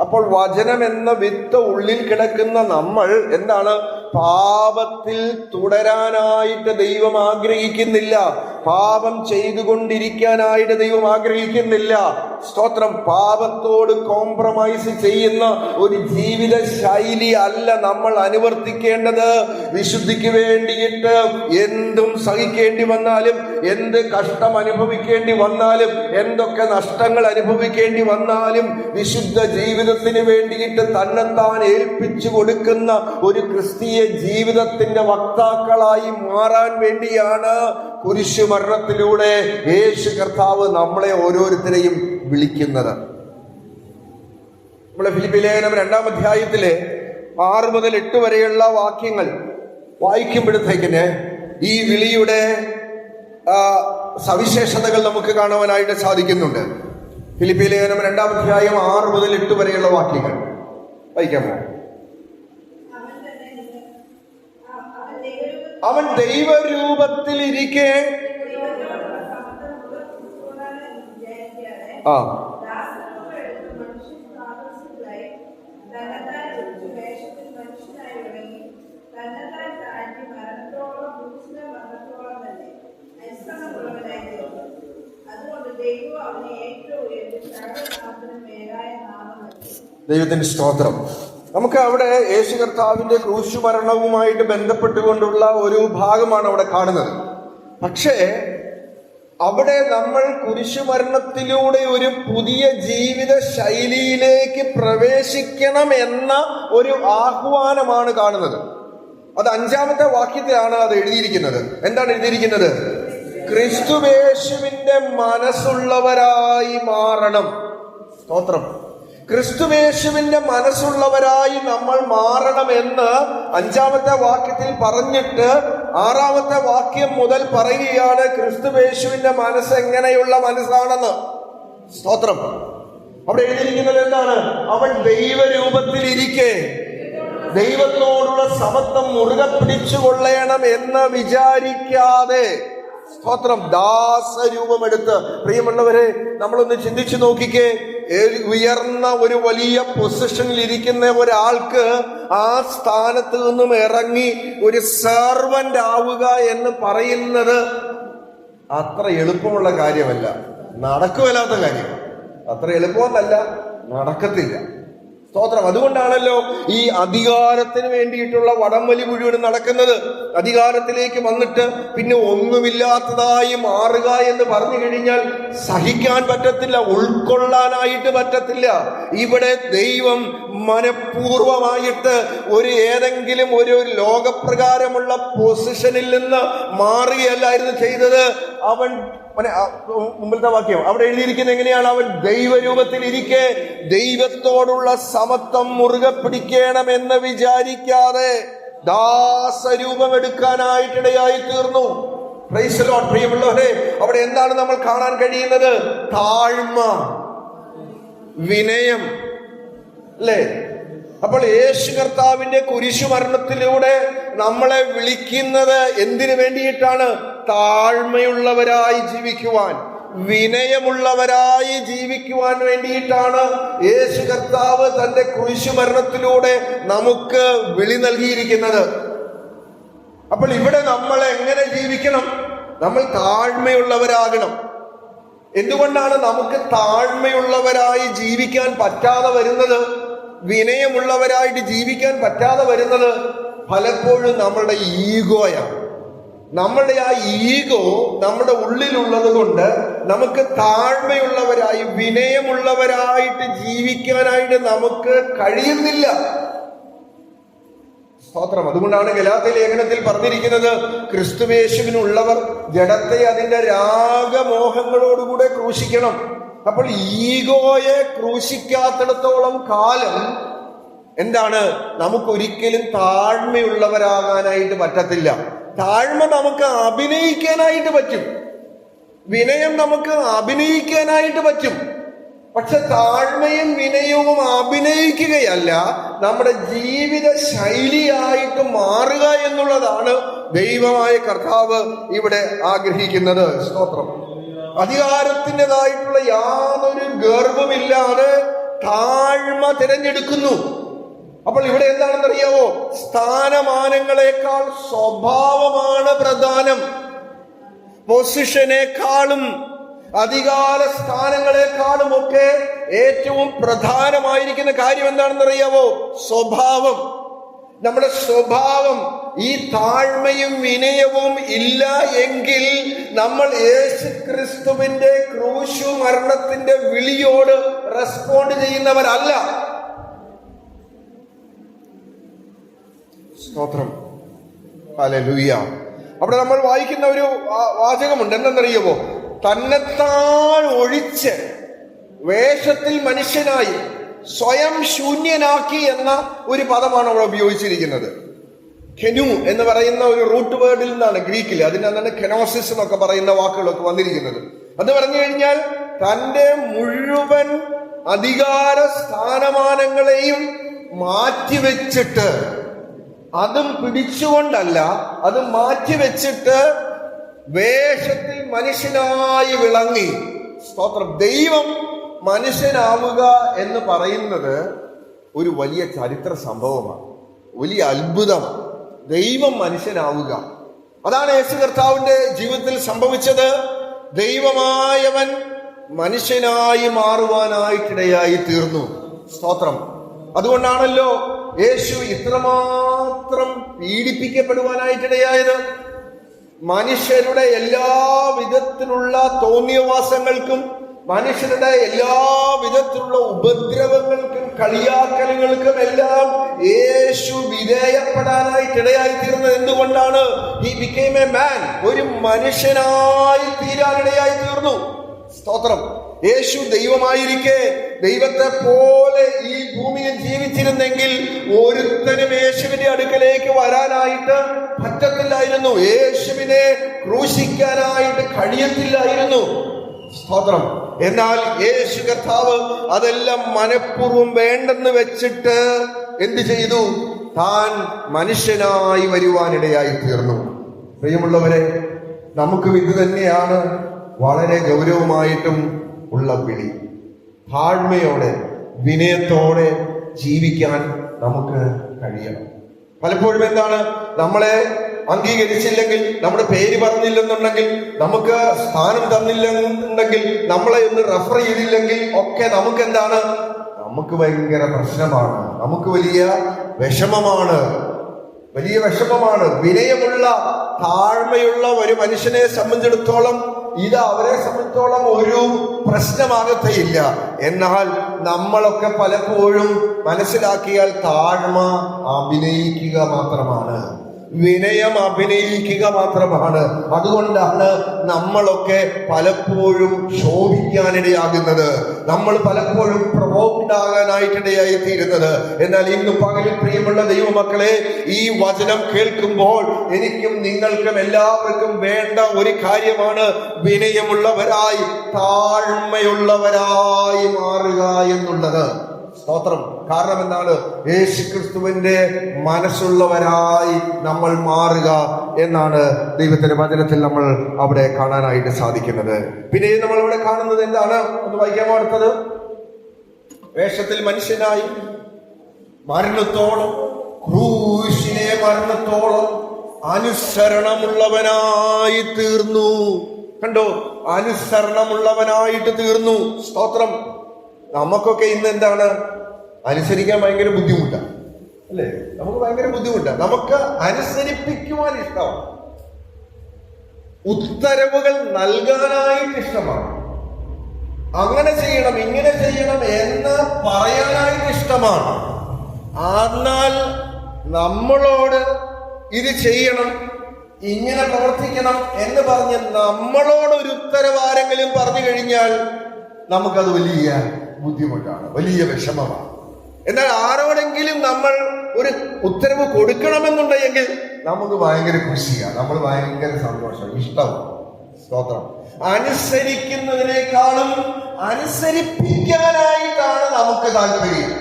അപ്പോൾ വചനം എന്ന വിത്ത് ഉള്ളിൽ കിടക്കുന്ന നമ്മൾ എന്താണ്? പാപത്തിൽ തുടരാനായിട്ട് ദൈവം ആഗ്രഹിക്കുന്നില്ല. പാപം ചെയ്തുകൊണ്ടിരിക്കാനായിട്ട് ദൈവം ആഗ്രഹിക്കുന്നില്ല. സ്തോത്രം. പാപത്തോട് കോംപ്രമൈസ് ചെയ്യുന്ന ഒരു ജീവിത ശൈലി അല്ല നമ്മൾ അനുവർത്തിക്കേണ്ടത്. വിശുദ്ധിക്ക് വേണ്ടിയിട്ട് എന്തും സഹിക്കേണ്ടി വന്നാലും, എന്ത് കഷ്ടം അനുഭവിക്കേണ്ടി വന്നാലും, എന്തൊക്കെ നഷ്ടങ്ങൾ അനുഭവിക്കേണ്ടി വന്നാലും, വിശുദ്ധ ജീവിതത്തിന് വേണ്ടിയിട്ട് തന്നെത്താൻ ഏൽപ്പിച്ചു കൊടുക്കുന്ന ഒരു ക്രിസ്തീയ ജീവിതത്തിന്റെ വക്താക്കളായി മാറാൻ വേണ്ടിയാണ് കുരിശുമരണത്തിലൂടെ യേശു കർത്താവ് നമ്മളെ ഓരോരുത്തരെയും വിളിക്കുന്നത്. നമ്മളെ ഫിലിപ്പി ലേഖനം 2-ാം അധ്യായത്തിലെ 6 മുതൽ 8 വരെയുള്ള വാക്യങ്ങൾ വായിക്കുമ്പോഴത്തേക്കിന് ഈ വിളിയുടെ സവിശേഷതകൾ നമുക്ക് കാണുവാനായിട്ട് സാധിക്കുന്നുണ്ട്. ഫിലിപ്പി ലേഖനം 2-ാം അധ്യായം 6 മുതൽ 8 വരെയുള്ള വാക്യങ്ങൾ വായിക്കാമോ? അവൻ ദൈവരൂപത്തിൽ ഇരിക്കെ ദൈവത്തിന്റെ സ്തോത്രം. നമുക്ക് അവിടെ യേശു കർത്താവിന്റെ ക്രൂശുമരണവുമായിട്ട് ബന്ധപ്പെട്ടുകൊണ്ടുള്ള ഒരു ഭാഗമാണ് അവിടെ കാണുന്നത്. പക്ഷേ അവിടെ നമ്മൾ കുരിശുമരണത്തിലൂടെ ഒരു പുതിയ ജീവിത ശൈലിയിലേക്ക് പ്രവേശിക്കണം എന്ന ഒരു ആഹ്വാനമാണ് കാണുന്നത്. അത് 5-ാമത്തെ വാക്യത്തിലാണ് അത് എഴുതിയിരിക്കുന്നത്. എന്താണ് എഴുതിയിരിക്കുന്നത്? ക്രിസ്തുവേശുവിന്റെ മനസ്സുള്ളവരായി മാറണം. സ്തോത്രം. ക്രിസ്തുവേശുവിന്റെ മനസ്സുള്ളവരായി നമ്മൾ മാറണമെന്ന് 5-ാമത്തെ വാക്യത്തിൽ പറഞ്ഞിട്ട് 6-ാമത്തെ വാക്യം മുതൽ പറയുകയാണ് ക്രിസ്തുവേശുവിന്റെ മനസ്സ് എങ്ങനെയുള്ള മനസ്സാണെന്ന്. സ്തോത്രം. അവിടെ എഴുതിയിരിക്കുന്നത് എന്താണ്? അവൻ ദൈവരൂപത്തിൽ ഇരിക്കെ ദൈവത്തോടുള്ള സമത്വം മുറുകെ പിടിച്ചുകൊള്ളണം എന്ന് വിചാരിക്കാതെ, സ്തോത്രം, ദാസരൂപമെടുത്ത്. പ്രിയമുള്ളവരെ, നമ്മളൊന്ന് ചിന്തിച്ചു നോക്കിക്കേ. ഉയർന്ന ഒരു വലിയ പൊസിഷനിൽ ഇരിക്കുന്ന ഒരാൾക്ക് ആ സ്ഥാനത്ത് നിന്നും ഇറങ്ങി ഒരു സെർവന്റ് ആവുക എന്ന് പറയുന്നത് അത്ര എളുപ്പമുള്ള കാര്യമല്ല, നടക്കുമല്ലാത്ത കാര്യം. അത്ര എളുപ്പമൊന്നല്ല, നടക്കത്തില്ല. സ്തോത്രം. അതുകൊണ്ടാണല്ലോ ഈ അധികാരത്തിന് വേണ്ടിയിട്ടുള്ള വടംവലി മുഴുവൻ നടക്കുന്നത്. അധികാരത്തിലേക്ക് വന്നിട്ട് പിന്നെ ഒന്നുമില്ലാത്തതായി മാറുക എന്ന് പറഞ്ഞു കഴിഞ്ഞാൽ സഹിക്കാൻ പറ്റത്തില്ല, ഉൾക്കൊള്ളാനായിട്ട് പറ്റത്തില്ല. ഇവിടെ ദൈവം മനഃപൂർവമായിട്ട് ഏതെങ്കിലും ഒരു ലോകപ്രകാരമുള്ള പൊസിഷനിൽ നിന്ന് മാറുകയല്ലായിരുന്നു ചെയ്തത്. അവൻ മുമ്പിലത്തെ വാക്യം അവിടെ എഴുതിയിരിക്കുന്നത് എങ്ങനെയാണ്? അവൻ ദൈവരൂപത്തിൽ ഇരിക്കെ ദൈവത്തോടുള്ള സമത്വം മുറുകെ പിടിക്കണമെന്ന് വിചാരിക്കാതെ ദാസരൂപം എടുക്കാനായിട്ടിടയായി തീർന്നു. Praise the Lord. പ്രിയമുള്ളവരെ, അവിടെ എന്താണ് നമ്മൾ കാണാൻ കഴിയുന്നത്? താഴ്മ, വിനയം, അല്ലേ? അപ്പോൾ യേശു കർത്താവിന്റെ കുരിശുമരണത്തിലൂടെ നമ്മളെ വിളിക്കുന്നത് എന്തിനു വേണ്ടിയിട്ടാണ്? താഴ്മയുള്ളവരായി ജീവിക്കുവാൻ, വിനയമുള്ളവരായി ജീവിക്കുവാൻ വേണ്ടിയിട്ടാണ് യേശു കർത്താവ് തന്റെ കുരിശുമരണത്തിലൂടെ നമുക്ക് വിളി നൽകിയിരിക്കുന്നത്. അപ്പോൾ ഇവിടെ നമ്മൾ എങ്ങനെ ജീവിക്കണം? നമ്മൾ താഴ്മയുള്ളവരാകണം. എന്തുകൊണ്ടാണ് നമുക്ക് താഴ്മയുള്ളവരായി ജീവിക്കാൻ പറ്റാതെ വരുന്നത്? വിനയമുള്ളവരായിട്ട് ജീവിക്കാൻ പറ്റാതെ വരുന്നത് പലപ്പോഴും നമ്മളുടെ ഈഗോയാണ്. നമ്മളുടെ ആ ഈഗോ നമ്മുടെ ഉള്ളിലുള്ളത് കൊണ്ട് നമുക്ക് താഴ്മയുള്ളവരായി, വിനയമുള്ളവരായിട്ട് ജീവിക്കാനായിട്ട് നമുക്ക് കഴിയുന്നില്ല. സ്തോത്രം. അതുകൊണ്ടാണ് ഗലാത്യ ലേഖനത്തിൽ പറഞ്ഞിരിക്കുന്നത്, ക്രിസ്തുയേശുവിനുള്ളവർ ജഡത്തെ അതിന്റെ രാഗമോഹങ്ങളോടുകൂടെ ക്രൂശിക്കണം. അപ്പോൾ ഈഗോയെ ക്രൂശിക്കാത്തിടത്തോളം കാലം എന്താണ്? നമുക്കൊരിക്കലും താഴ്മയുള്ളവരാകാനായിട്ട് പറ്റത്തില്ല. താഴ്മ നമുക്ക് അഭിനയിക്കാനായിട്ട് പറ്റും, വിനയം നമുക്ക് അഭിനയിക്കാനായിട്ട് പറ്റും. പക്ഷെ താഴ്മയും വിനയവും അഭിനയിക്കുകയല്ല, നമ്മുടെ ജീവിത ശൈലിയായിട്ട് മാറുക എന്നുള്ളതാണ് ദൈവമായ കർത്താവ് ഇവിടെ ആഗ്രഹിക്കുന്നത്. സ്തോത്രം. അധികാരത്തിൻ്റെതായിട്ടുള്ള യാതൊരു ഗർവമില്ലാതെ താഴ്മ തിരഞ്ഞെടുക്കുന്നു. അപ്പോൾ ഇവിടെ എന്താണെന്നറിയാവോ? സ്ഥാനമാനങ്ങളെക്കാൾ സ്വഭാവമാണ് പ്രധാനം. പൊസിഷനേക്കാളും അധികാര സ്ഥാനങ്ങളെക്കാളും ഒക്കെ ഏറ്റവും പ്രധാനമായിരിക്കുന്ന കാര്യം എന്താണെന്നറിയാവോ? സ്വഭാവം. നമ്മുടെ സ്വഭാവം ഈ താഴ്മയും വിനയവും ഇല്ല എങ്കിൽ നമ്മൾ യേശുക്രിസ്തുവിന്റെ ക്രൂശു മരണത്തിന്റെ വിളിയോട് റെസ്പോണ്ട് ചെയ്യുന്നവരല്ല. സ്തോത്രം. ഹല്ലേലൂയ. അവിടെ നമ്മൾ വായിക്കുന്ന ഒരു വാചകമുണ്ട്, എന്തെന്നറിയുമോ? തന്നെത്താൻ ഒഴിച്ച് വേഷത്തിൽ മനുഷ്യനായി സ്വയം ശൂന്യനാക്കി എന്ന ഒരു പദമാണ് അവിടെ ഉപയോഗിച്ചിരിക്കുന്നത്. കെനു എന്ന് പറയുന്ന ഒരു റൂട്ട് വേർഡിൽ നിന്നാണ് ഗ്രീക്കിൽ, അതിനാണ് കെനോസിസ് എന്നൊക്കെ പറയുന്ന വാക്കുകളൊക്കെ വന്നിരിക്കുന്നത്. അത് പറഞ്ഞു കഴിഞ്ഞാൽ തന്റെ മുഴുവൻ അധികാര സ്ഥാനമാനങ്ങളെയും മാറ്റിവെച്ചിട്ട്, അതും പിടിച്ചുകൊണ്ടല്ല, അത് മാറ്റിവെച്ചിട്ട് വേഷത്തിൽ മനുഷ്യനായി വിളങ്ങി. സ്തോത്രം. ദൈവം മനുഷ്യനാവുക എന്ന് പറയുന്നത് ഒരു വലിയ ചരിത്ര സംഭവമാണ്, വലിയ അത്ഭുതമാണ്. ദൈവം മനുഷ്യനാവുക, അതാണ് യേശു കർത്താവിന്റെ ജീവിതത്തിൽ സംഭവിച്ചത്. ദൈവമായവൻ മനുഷ്യനായി മാറുവാനായിട്ടിടയായി തീർന്നു. സ്തോത്രം. അതുകൊണ്ടാണല്ലോ യേശു ഇത്രമാത്രം പീഡിപ്പിക്കപ്പെടുവാനായിട്ടിടയായത്. മനുഷ്യരുടെ എല്ലാ വിധത്തിലുള്ള തോന്നിയവാസങ്ങൾക്കും, മനുഷ്യരുടെ എല്ലാ വിധത്തിലുള്ള ഉപദ്രവങ്ങൾക്കും കളിയാക്കലുകൾക്കും എല്ലാം യേശു വിധേയപ്പെടാനായിട്ടിടയായി തീർന്നത് എന്തുകൊണ്ടാണ്? He became a man. ഒരു മനുഷ്യനായി തീരാനിടയായി തീർന്നു. സ്തോത്രം. യേശു ദൈവമായിരിക്കെ ദൈവത്തെ പോലെ ഈ ഭൂമിയിൽ ജീവിച്ചിരുന്നെങ്കിൽ ഒരുത്തനും യേശുവിന്റെ അടുക്കലേക്ക് വരാനായിട്ട് പറ്റത്തില്ലായിരുന്നു. യേശുവിനെ ക്രൂശിക്കാനായിട്ട് കഴിയത്തില്ലായിരുന്നു. സ്തോത്രം. എന്നാൽ യേശു കർത്താവ് അതെല്ലാം മനഃപൂർവ്വം വേണ്ടെന്ന് വെച്ചിട്ട് എന്ത് ചെയ്തു? താൻ മനുഷ്യനായി വരുവാനിടയായി തീർന്നു. പ്രിയമുള്ളവരെ, നമുക്കും ഇത് തന്നെയാണ് വളരെ ഗൗരവമായിട്ടും ഉള്ള വിളി. താഴ്മയോടെ, വിനയത്തോടെ ജീവിക്കാൻ നമുക്ക് കഴിയണം. പലപ്പോഴും എന്താണ്, നമ്മളെ അംഗീകരിച്ചില്ലെങ്കിൽ, നമ്മുടെ പേര് പറഞ്ഞില്ലെന്നുണ്ടെങ്കിൽ, നമുക്ക് സ്ഥാനം തന്നില്ലെന്നുണ്ടെങ്കിൽ, നമ്മളെ ഒന്ന് റെഫർ ചെയ്തില്ലെങ്കിൽ ഒക്കെ നമുക്ക് എന്താണ്, നമുക്ക് ഭയങ്കര പ്രശ്നമാണ്, നമുക്ക് വലിയ വിഷമമാണ്. വിനയമുള്ള, താഴ്മയുള്ള ഒരു മനുഷ്യനെ സംബന്ധിച്ചിടത്തോളം ഇത് അവരെ സംബന്ധിച്ചോളം ഒരു പ്രശ്നമാകത്തേയില്ല. എന്നാൽ നമ്മളൊക്കെ പലപ്പോഴും മനസ്സിലാക്കിയാൽ താഴ്മ അഭിനയിക്കുക മാത്രമാണ്. വിനയം അഭിനയിക്കുക മാത്രമാണ്. അതുകൊണ്ടാണ് നമ്മളൊക്കെ പലപ്പോഴും ശോഭിക്കാനിടയാകുന്നത്, നമ്മൾ പലപ്പോഴും പ്രൊവോക്ഡ് ആകാനായിട്ടിടയായി തീരുന്നത്. എന്നാൽ ഇന്ന് പകലിൽ പ്രിയമുള്ള ദൈവമക്കളെ, ഈ വചനം കേൾക്കുമ്പോൾ എനിക്കും നിങ്ങൾക്കും എല്ലാവർക്കും വേണ്ട ഒരു കാര്യമാണ് വിനയമുള്ളവരായി, താഴ്മയുള്ളവരായി മാറുക എന്നുള്ളത്. സ്തോത്രം. കാരണം എന്താണ്? യേശുക്രിസ്തുവിന്റെ മനസ്സുള്ളവരായി നമ്മൾ മാറുക എന്നാണ് ദൈവത്തിന്റെ വചനത്തിൽ നമ്മൾ അവിടെ കാണാനായിട്ട് സാധിക്കുന്നത്. പിന്നെ നമ്മൾ ഇവിടെ കാണുന്നത് എന്താണ്? ഒന്ന് വായിക്കാൻ അടുത്തത്. വേഷത്തിൽ മനുഷ്യനായി മരണത്തോളം, ക്രൂശിലെ മരണത്തോളം അനുസരണമുള്ളവനായി തീർന്നു. കണ്ടോ? അനുസരണമുള്ളവനായിട്ട് തീർന്നു. സ്തോത്രം. നമുക്കൊക്കെ ഇന്ന് എന്താണ്? അനുസരിക്കാൻ ഭയങ്കര ബുദ്ധിമുട്ടാണ്, അല്ലേ? നമുക്ക് ഭയങ്കര ബുദ്ധിമുട്ടാണ്. നമുക്ക് അനുസരിപ്പിക്കുവാൻ ഇഷ്ടമാണ്, ഉത്തരവുകൾ നൽകാനായിട്ട് ഇഷ്ടമാണ്, അങ്ങനെ ചെയ്യണം ഇങ്ങനെ ചെയ്യണം എന്ന് പറയാനായിട്ട് ഇഷ്ടമാണ്. എന്നാൽ നമ്മളോട് ഇത് ചെയ്യണം, ഇങ്ങനെ പ്രവർത്തിക്കണം എന്ന് പറഞ്ഞ് നമ്മളോട് ഒരു ഉത്തരവാരെങ്കിലും പറഞ്ഞു കഴിഞ്ഞാൽ നമുക്കത് വലിയ ബുദ്ധിമുട്ടാണ്, വലിയ വിഷമമാണ്. എന്നാൽ ആരോടെങ്കിലും നമ്മൾ ഒരു ഉത്തരവ് കൊടുക്കണമെന്നുണ്ടെങ്കിൽ നമുക്ക് ഭയങ്കര ഖുഷിയാണ്, നമ്മൾ ഭയങ്കര സന്തോഷം, ഇഷ്ടമാണ്. സ്തോത്രം. അനുസരിക്കുന്നതിനേക്കാളും അനുസരിപ്പിക്കാനായിട്ടാണ് നമുക്ക് താല്പര്യം.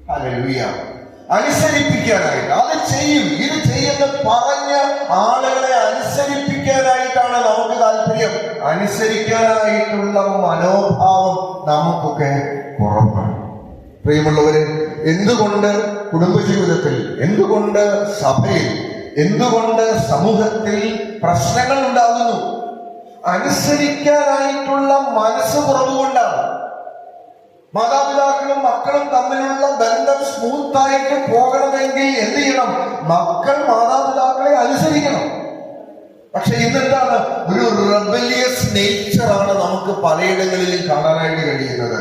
ഹല്ലേലൂയ. അനുസരിപ്പിക്കാനായിട്ട്, അത് ചെയ്യും ഇത് ചെയ്യുന്ന പറഞ്ഞ ആളുകളെ അനുസരിപ്പിക്കാനായിട്ടാണ് നമുക്ക് താല്പര്യം. അനുസരിക്കാനായിട്ടുള്ള മനോഭാവം നമുക്കൊക്കെ കുറവാണ്. പ്രിയമുള്ളവര്, എന്തുകൊണ്ട് കുടുംബജീവിതത്തിൽ, എന്തുകൊണ്ട് സഭയിൽ, എന്തുകൊണ്ട് സമൂഹത്തിൽ പ്രശ്നങ്ങൾ ഉണ്ടാകുന്നു? അനുസരിക്കാനായിട്ടുള്ള മനസ്സ് കുറവുകൊണ്ടാണ്. മാതാപിതാക്കളും മക്കളും തമ്മിലുള്ള ബന്ധം സ്മൂത്തായിട്ട് പോകണമെങ്കിൽ എന്ത് ചെയ്യണം? മക്കൾ മാതാപിതാക്കളെ അനുസരിക്കണം. പക്ഷെ ഇന്നെന്താണ്? ഒരു റെബലിയസ് നേച്ചറാണ് നമുക്ക് പലയിടങ്ങളിലും കാണാനായിട്ട് കഴിയുന്നത്.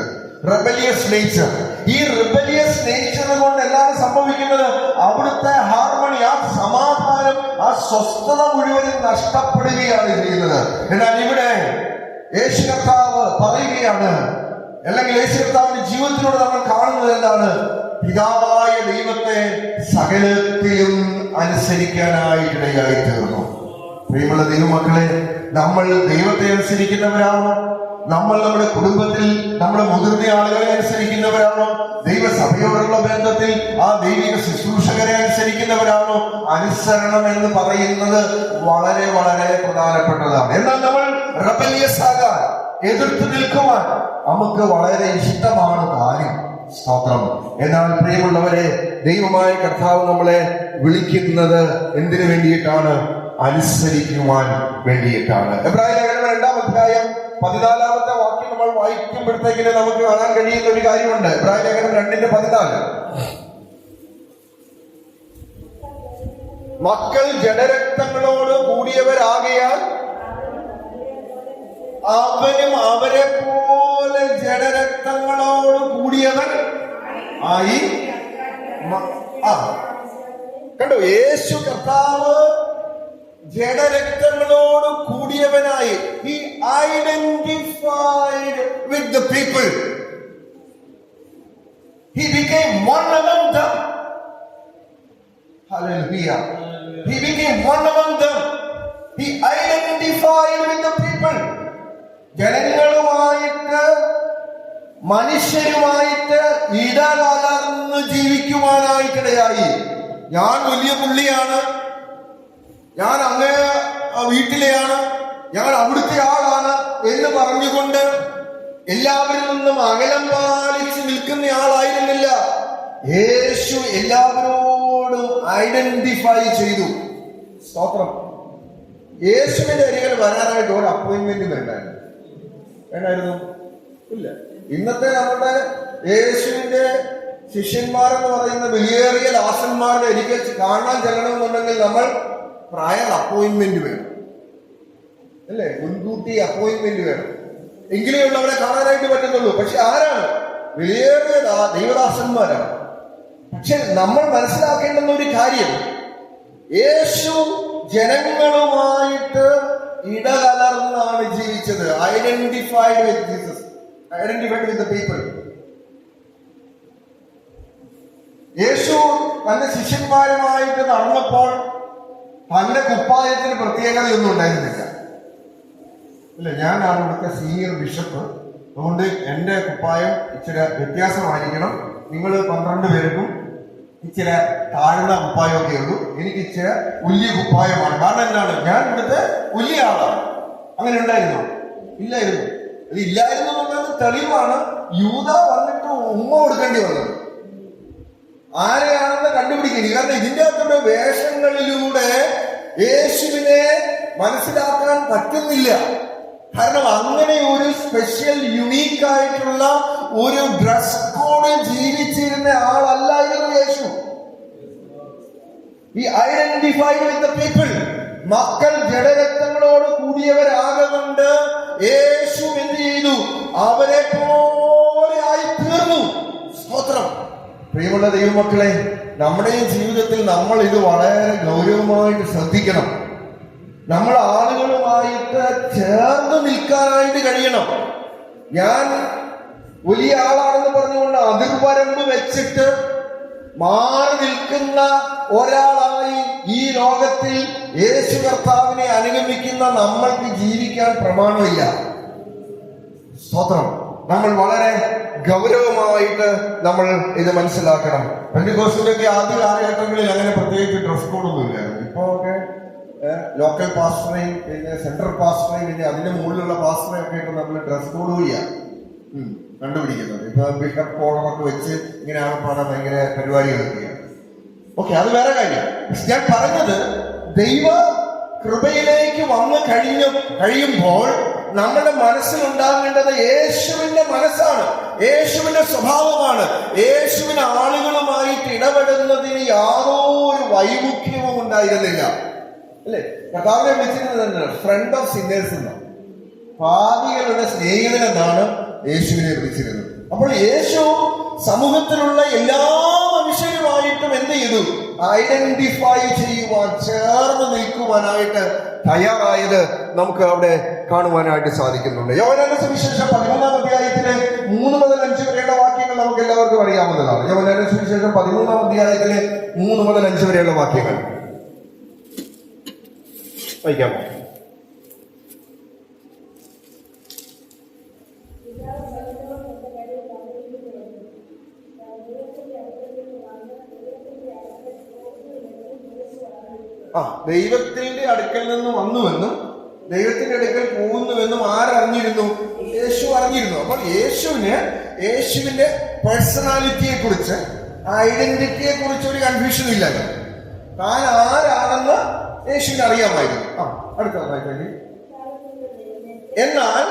Rebellious nature. ഈ റെബലിയസ് നേച്ചർ കൊണ്ട് എന്താണ് സംഭവിക്കുന്നത്? അവിടുത്തെ ഹാർമണി, ആ സമാധാനം, ആ സ്വസ്ഥത മുഴുവനും നഷ്ടപ്പെടുകയാണ് ചെയ്യുന്നത്. എന്നാൽ ഇവിടെ യേശു കർത്താവ് പറയുകയാണ്, അല്ലെങ്കിൽ യേശു കർത്താവിന്റെ ജീവിതത്തിലൂടെ നമ്മൾ കാണുന്നത് എന്താണ്? പിതാവായ ദൈവത്തെ സകലത്തിലും അനുസരിക്കാനായിട്ടിടയായി തീർന്നു. പ്രിയമുള്ള ദൈവമക്കളെ, നമ്മൾ ദൈവത്തെ അനുസരിക്കുന്നവരാണോ? നമ്മൾ നമ്മുടെ കുടുംബത്തിൽ നമ്മുടെ മുതിർന്ന ആളുകളെ അനുസരിക്കുന്നവരാണോ? ദൈവസഭയോടുള്ള ബന്ധത്തിൽ ആ ദൈവിക ശുശ്രൂഷകരെ അനുസരിക്കുന്നവരാണോ? അനുസരണം എന്ന് പറയുന്നത് വളരെ വളരെ പ്രധാനപ്പെട്ടതാണ്. എന്നാൽ നമ്മൾ റെബലിയസ് ആകാൻ, എതിർത്ത് നിൽക്കുവാൻ നമുക്ക് വളരെ ഇഷ്ടമാണ് കാര്യം. സ്തോത്രം. എന്നാൽ പ്രിയമുള്ളവരെ, ദൈവമായ കർത്താവ് നമ്മളെ വിളിക്കുന്നത് എന്തിനു വേണ്ടിയിട്ടാണ്? അനുസരിക്കുവാൻ വേണ്ടിയിട്ടാണ്. എബ്രായലേഖനം 2-ാം അധ്യായം 14-ാമത്തെ വാക്യം നമ്മൾ വായിക്കുമ്പോഴത്തേക്കിന് നമുക്ക് കാണാൻ കഴിയുന്ന ഒരു കാര്യമുണ്ട്. എബ്രായലേഖനം 2:14. മക്കൾ ജഡരക്തങ്ങളോട് കൂടിയവരാകയാൽ അവനും അവരെ പോലെ ജഡരക്തങ്ങളോട് കൂടിയവൻ ആയി. കണ്ടോ? യേശു കർത്താവ് ജഡരക്തങ്ങളോട് കൂടിയവനായി. He identified with the people. He became one among them. Hallelujah. He became one among them. He identified with the people. ജനങ്ങളുമായിട്ട്, മനുഷ്യരുമായിട്ട് ഇടകലർന്ന് ജീവിക്കുവാനായിട്ടിടയായി. ഞാൻ വലിയ പുള്ളിയാണ്, ഞാൻ അങ്ങേ വീട്ടിലെയാണ്, ഞാൻ അവിടുത്തെ ആളാണ് എന്ന് പറഞ്ഞുകൊണ്ട് എല്ലാവരിൽ നിന്നും അകലം പാലിച്ച് നിൽക്കുന്ന ആളായിരുന്നില്ല. യേശു എല്ലാവരോടും ഐഡന്റിഫൈ ചെയ്തു. സ്തോത്രം. യേശുവിന്റെ അരികിൽ വരാനായിട്ട് ഒരു അപ്പോയിന്റ്മെന്റ് വേണ്ടായിരുന്നു? ഇല്ല. ഇന്നത്തെ നമ്മുടെ യേശുവിന്റെ ശിഷ്യന്മാരെന്ന് പറയുന്ന വിലയേറിയ ദാസന്മാരുടെ അരികിൽ കാണാൻ ചെല്ലണമെന്നുണ്ടെങ്കിൽ നമ്മൾ പ്രായർ അപ്പോയിന്റ്മെന്റ് വേണം, അല്ലേ? മുൻകൂട്ടി അപ്പോയിന്റ്മെന്റ് വേണം, എങ്കിലേ ഉള്ളവരെ കാണാനായിട്ട് പറ്റുന്നുള്ളൂ. പക്ഷെ ആരാണ്? വിലയേറിയ ദൈവദാസന്മാരാണ്. പക്ഷെ നമ്മൾ മനസ്സിലാക്കേണ്ടുന്ന ഒരു കാര്യം, യേശു ജനങ്ങളുമായിട്ട് ഇടകലർന്നാണ് ജീവിച്ചത്. Identified with Jesus, identified with the people. യേശു തന്റെ ശിഷ്യന്മാരുമായിട്ട് നടന്നപ്പോൾ തന്റെ കുപ്പായത്തിന് പ്രത്യേകതയൊന്നും ഉണ്ടായിരുന്നില്ല. ഇല്ല, ഞാനാണ് ഇവിടുത്തെ സീനിയർ ബിഷപ്പ്, അതുകൊണ്ട് എന്റെ കുപ്പായം ഇച്ചിരി വ്യത്യാസമായിരിക്കണം. നിങ്ങൾ 12 പേർക്കും ഇച്ചിരി താഴ്ന്ന കുപ്പായമൊക്കെ ഉള്ളൂ, എനിക്ക് ഇച്ചിരി വലിയ കുപ്പായമാണ്. കാരണം എന്താണ്? ഞാൻ ഇവിടുത്തെ വലിയ ആളാണ്. അങ്ങനെ ഉണ്ടായിരുന്നോ? ഇല്ലായിരുന്നു. ഇത് ഇല്ലായിരുന്നു എന്നുള്ളത് തെളിവാണ് യൂദ വന്നിട്ട് ഉമ്മ കൊടുക്കേണ്ടി വന്നത്. ആരെയാണെന്ന് കണ്ടുപിടിക്കുന്നത്. കാരണം ഇതിന്റെ അകത്തുള്ള വേഷങ്ങളിലൂടെ യേശുവിനെ മനസ്സിലാക്കാൻ പറ്റുന്നില്ല. കാരണം അങ്ങനെ ഒരു സ്പെഷ്യൽ യുണീക്ക് ആയിട്ടുള്ള ഒരു ഡ്രസ് കോഡ് ജീവിച്ചിരുന്ന ആളല്ലായിരുന്നു യേശു. ഈ ഐഡന്റിഫൈഡ് വിത്ത് ദ പീപ്പിൾ. മക്കൾ ജഡരക്തങ്ങളോട് കൂടിയവരാകുന്നുണ്ട്. യേശു എന്ത് ചെയ്തു? അവരെ പോലെ ആയി തീർന്നു. സ്തോത്രം. പ്രിയമുള്ള ദൈവമക്കളെ, നമ്മുടെയും ജീവിതത്തിൽ നമ്മൾ ഇത് വളരെ ഗൗരവമായിട്ട് ശ്രദ്ധിക്കണം. നമ്മൾ ആളുകളുമായിട്ട് ചേർന്ന് നിൽക്കാനായിട്ട് കഴിയണം. ഞാൻ വലിയ ആളാണെന്ന് പറഞ്ഞുകൊണ്ട് അതിർവരമ്പ് വെച്ചിട്ട് മാറി നിൽക്കുന്ന ഒരാളായി ഈ ലോകത്തിൽ യേശു കർത്താവിനെ അനുഗമിക്കുന്ന നമ്മൾക്ക് ജീവിക്കാൻ പ്രമാണമില്ല. സ്തോത്രം. നമ്മൾ വളരെ ഗൗരവമായിട്ട് നമ്മൾ ഇത് മനസ്സിലാക്കണം. പെന്തിക്കോസ്തിന്റെയൊക്കെ ആദ്യ കാലഘട്ടങ്ങളിൽ അങ്ങനെ പ്രത്യേകിച്ച് ഡ്രസ് കോഡൊന്നും ഇല്ലായിരുന്നു. ഇപ്പൊ ഒക്കെ ലോക്കൽ പാസ്റ്ററേയും പിന്നെ സെൻട്രൽ പാസ്റ്ററേയും പിന്നെ അതിന്റെ മുകളിലുള്ള പാസ്റ്ററേയും ഒക്കെ ഇപ്പൊ നമ്മൾ ഡ്രസ് കോഡ് വഴിയാണ് കണ്ടുപിടിക്കുന്നത്. ഇപ്പൊ ബിഷപ്പ് കോളറൊക്കെ വെച്ച് ഇങ്ങനെ ആകപ്പാടാൻ ഭയങ്കര പരിപാടികളൊക്കെയാണ്. ഓക്കെ, അത് വേറെ കാര്യം. ഞാൻ പറഞ്ഞത്, ദൈവ കൃപയിലേക്ക് വന്നു കഴിയുമ്പോൾ നമ്മുടെ മനസ്സിലുണ്ടാകേണ്ടത് യേശുവിന്റെ മനസ്സാണ്, യേശുവിന്റെ സ്വഭാവമാണ്. യേശുവിന് ആളുകളുമായിട്ട് ഇടപെടുന്നതിന് യാതൊരു വൈമുഖ്യവും ഉണ്ടായിരുന്നില്ല. അല്ലേ? കർത്താവിനെ വിളിച്ചിരുന്നത് ഫ്രണ്ട് ഓഫ് സിന്നേഴ്സ് എന്നാണ്, പാപികളുടെ സ്നേഹിതനെന്നാണ് യേശുവിനെ വിളിച്ചിരുന്നത്. അപ്പോൾ യേശു സമൂഹത്തിലുള്ള എല്ലാ മനുഷ്യരുമായിട്ടും എന്ത് ചെയ്തു? ഐഡന്റിഫൈ ചെയ്യുവാൻ, ചേർന്ന് നിൽക്കുവാനായിട്ട് തയ്യാറായത് നമുക്ക് അവിടെ കാണുവാനായിട്ട് സാധിക്കുന്നുണ്ട്. യോഹന്നാന്റെ സുവിശേഷം 13-ാം അധ്യായത്തിലെ 3 മുതൽ 5 വരെയുള്ള വാക്യങ്ങൾ നമുക്ക് എല്ലാവർക്കും അറിയാവുന്നതാണ്. യോഹന്നാന്റെ സുവിശേഷം 13-ാം അധ്യായത്തിലെ 3 മുതൽ 5 വരെയുള്ള വാക്യങ്ങൾ വായിക്കാമോ? ദൈവത്തിന്റെ അടുക്കൽ നിന്ന് വന്നുവെന്നും ദൈവത്തിന്റെ അടുക്കൽ പോകുന്നുവെന്നും ആരറിഞ്ഞിരുന്നു? യേശു അറിഞ്ഞിരുന്നു. അപ്പോൾ യേശുവിന്റെ പേഴ്സണാലിറ്റിയെ കുറിച്ച്, ഐഡന്റിറ്റിയെ കുറിച്ച് ഒരു കൺഫ്യൂഷനും ഇല്ലല്ലോ. താൻ ആരാണെന്ന് യേശുവിന് അറിയാമായിരുന്നു. അടുത്ത. എന്നാൽ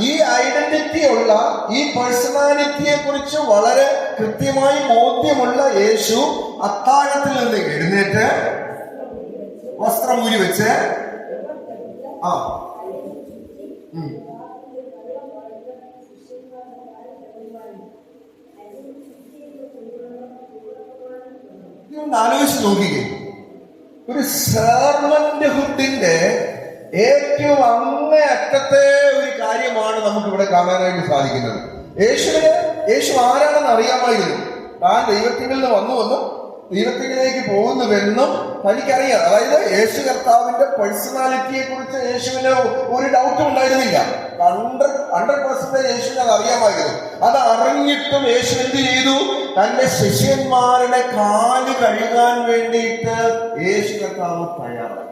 ഈ ഐഡന്റിറ്റി ഉള്ള, ഈ പേഴ്സണാലിറ്റിയെ കുറിച്ച് വളരെ കൃത്യമായി ബോധ്യമുള്ള യേശു അത്താഴത്തിൽ നിന്ന് എഴുന്നേറ്റ് വസ്ത്രം ഊരി വെച്ച് ആലോചിച്ച് നോക്കിക്കേ. ഒരു സെർവന്റ് ഹുഡിന്റെ ഏറ്റവും അങ്ങേയറ്റത്തെ ഒരു കാര്യമാണ് നമുക്ക് ഇവിടെ കാണാനായിട്ട് സാധിക്കുന്നത്. യേശു ആരാണെന്ന് അറിയാമായിരുന്നു. താൻ ദൈവത്തിൽ നിന്ന് വന്നുവെന്നും ദൈവത്തിലേക്ക് പോകുന്നുവെന്നും തനിക്കറിയാം. അതായത് യേശു കർത്താവിന്റെ പേഴ്സണാലിറ്റിയെ കുറിച്ച് യേശുവിന് ഒരു ഡൗട്ടും ഉണ്ടായിരുന്നില്ല. 100% യേശുവിന് അത് അറിയാമായിരുന്നു. അത് അറിഞ്ഞിട്ടും യേശു എന്ത് ചെയ്തു? തന്റെ ശിഷ്യന്മാരുടെ കാല് കഴുകാൻ വേണ്ടിയിട്ട് യേശു കർത്താവ് തയ്യാറായി.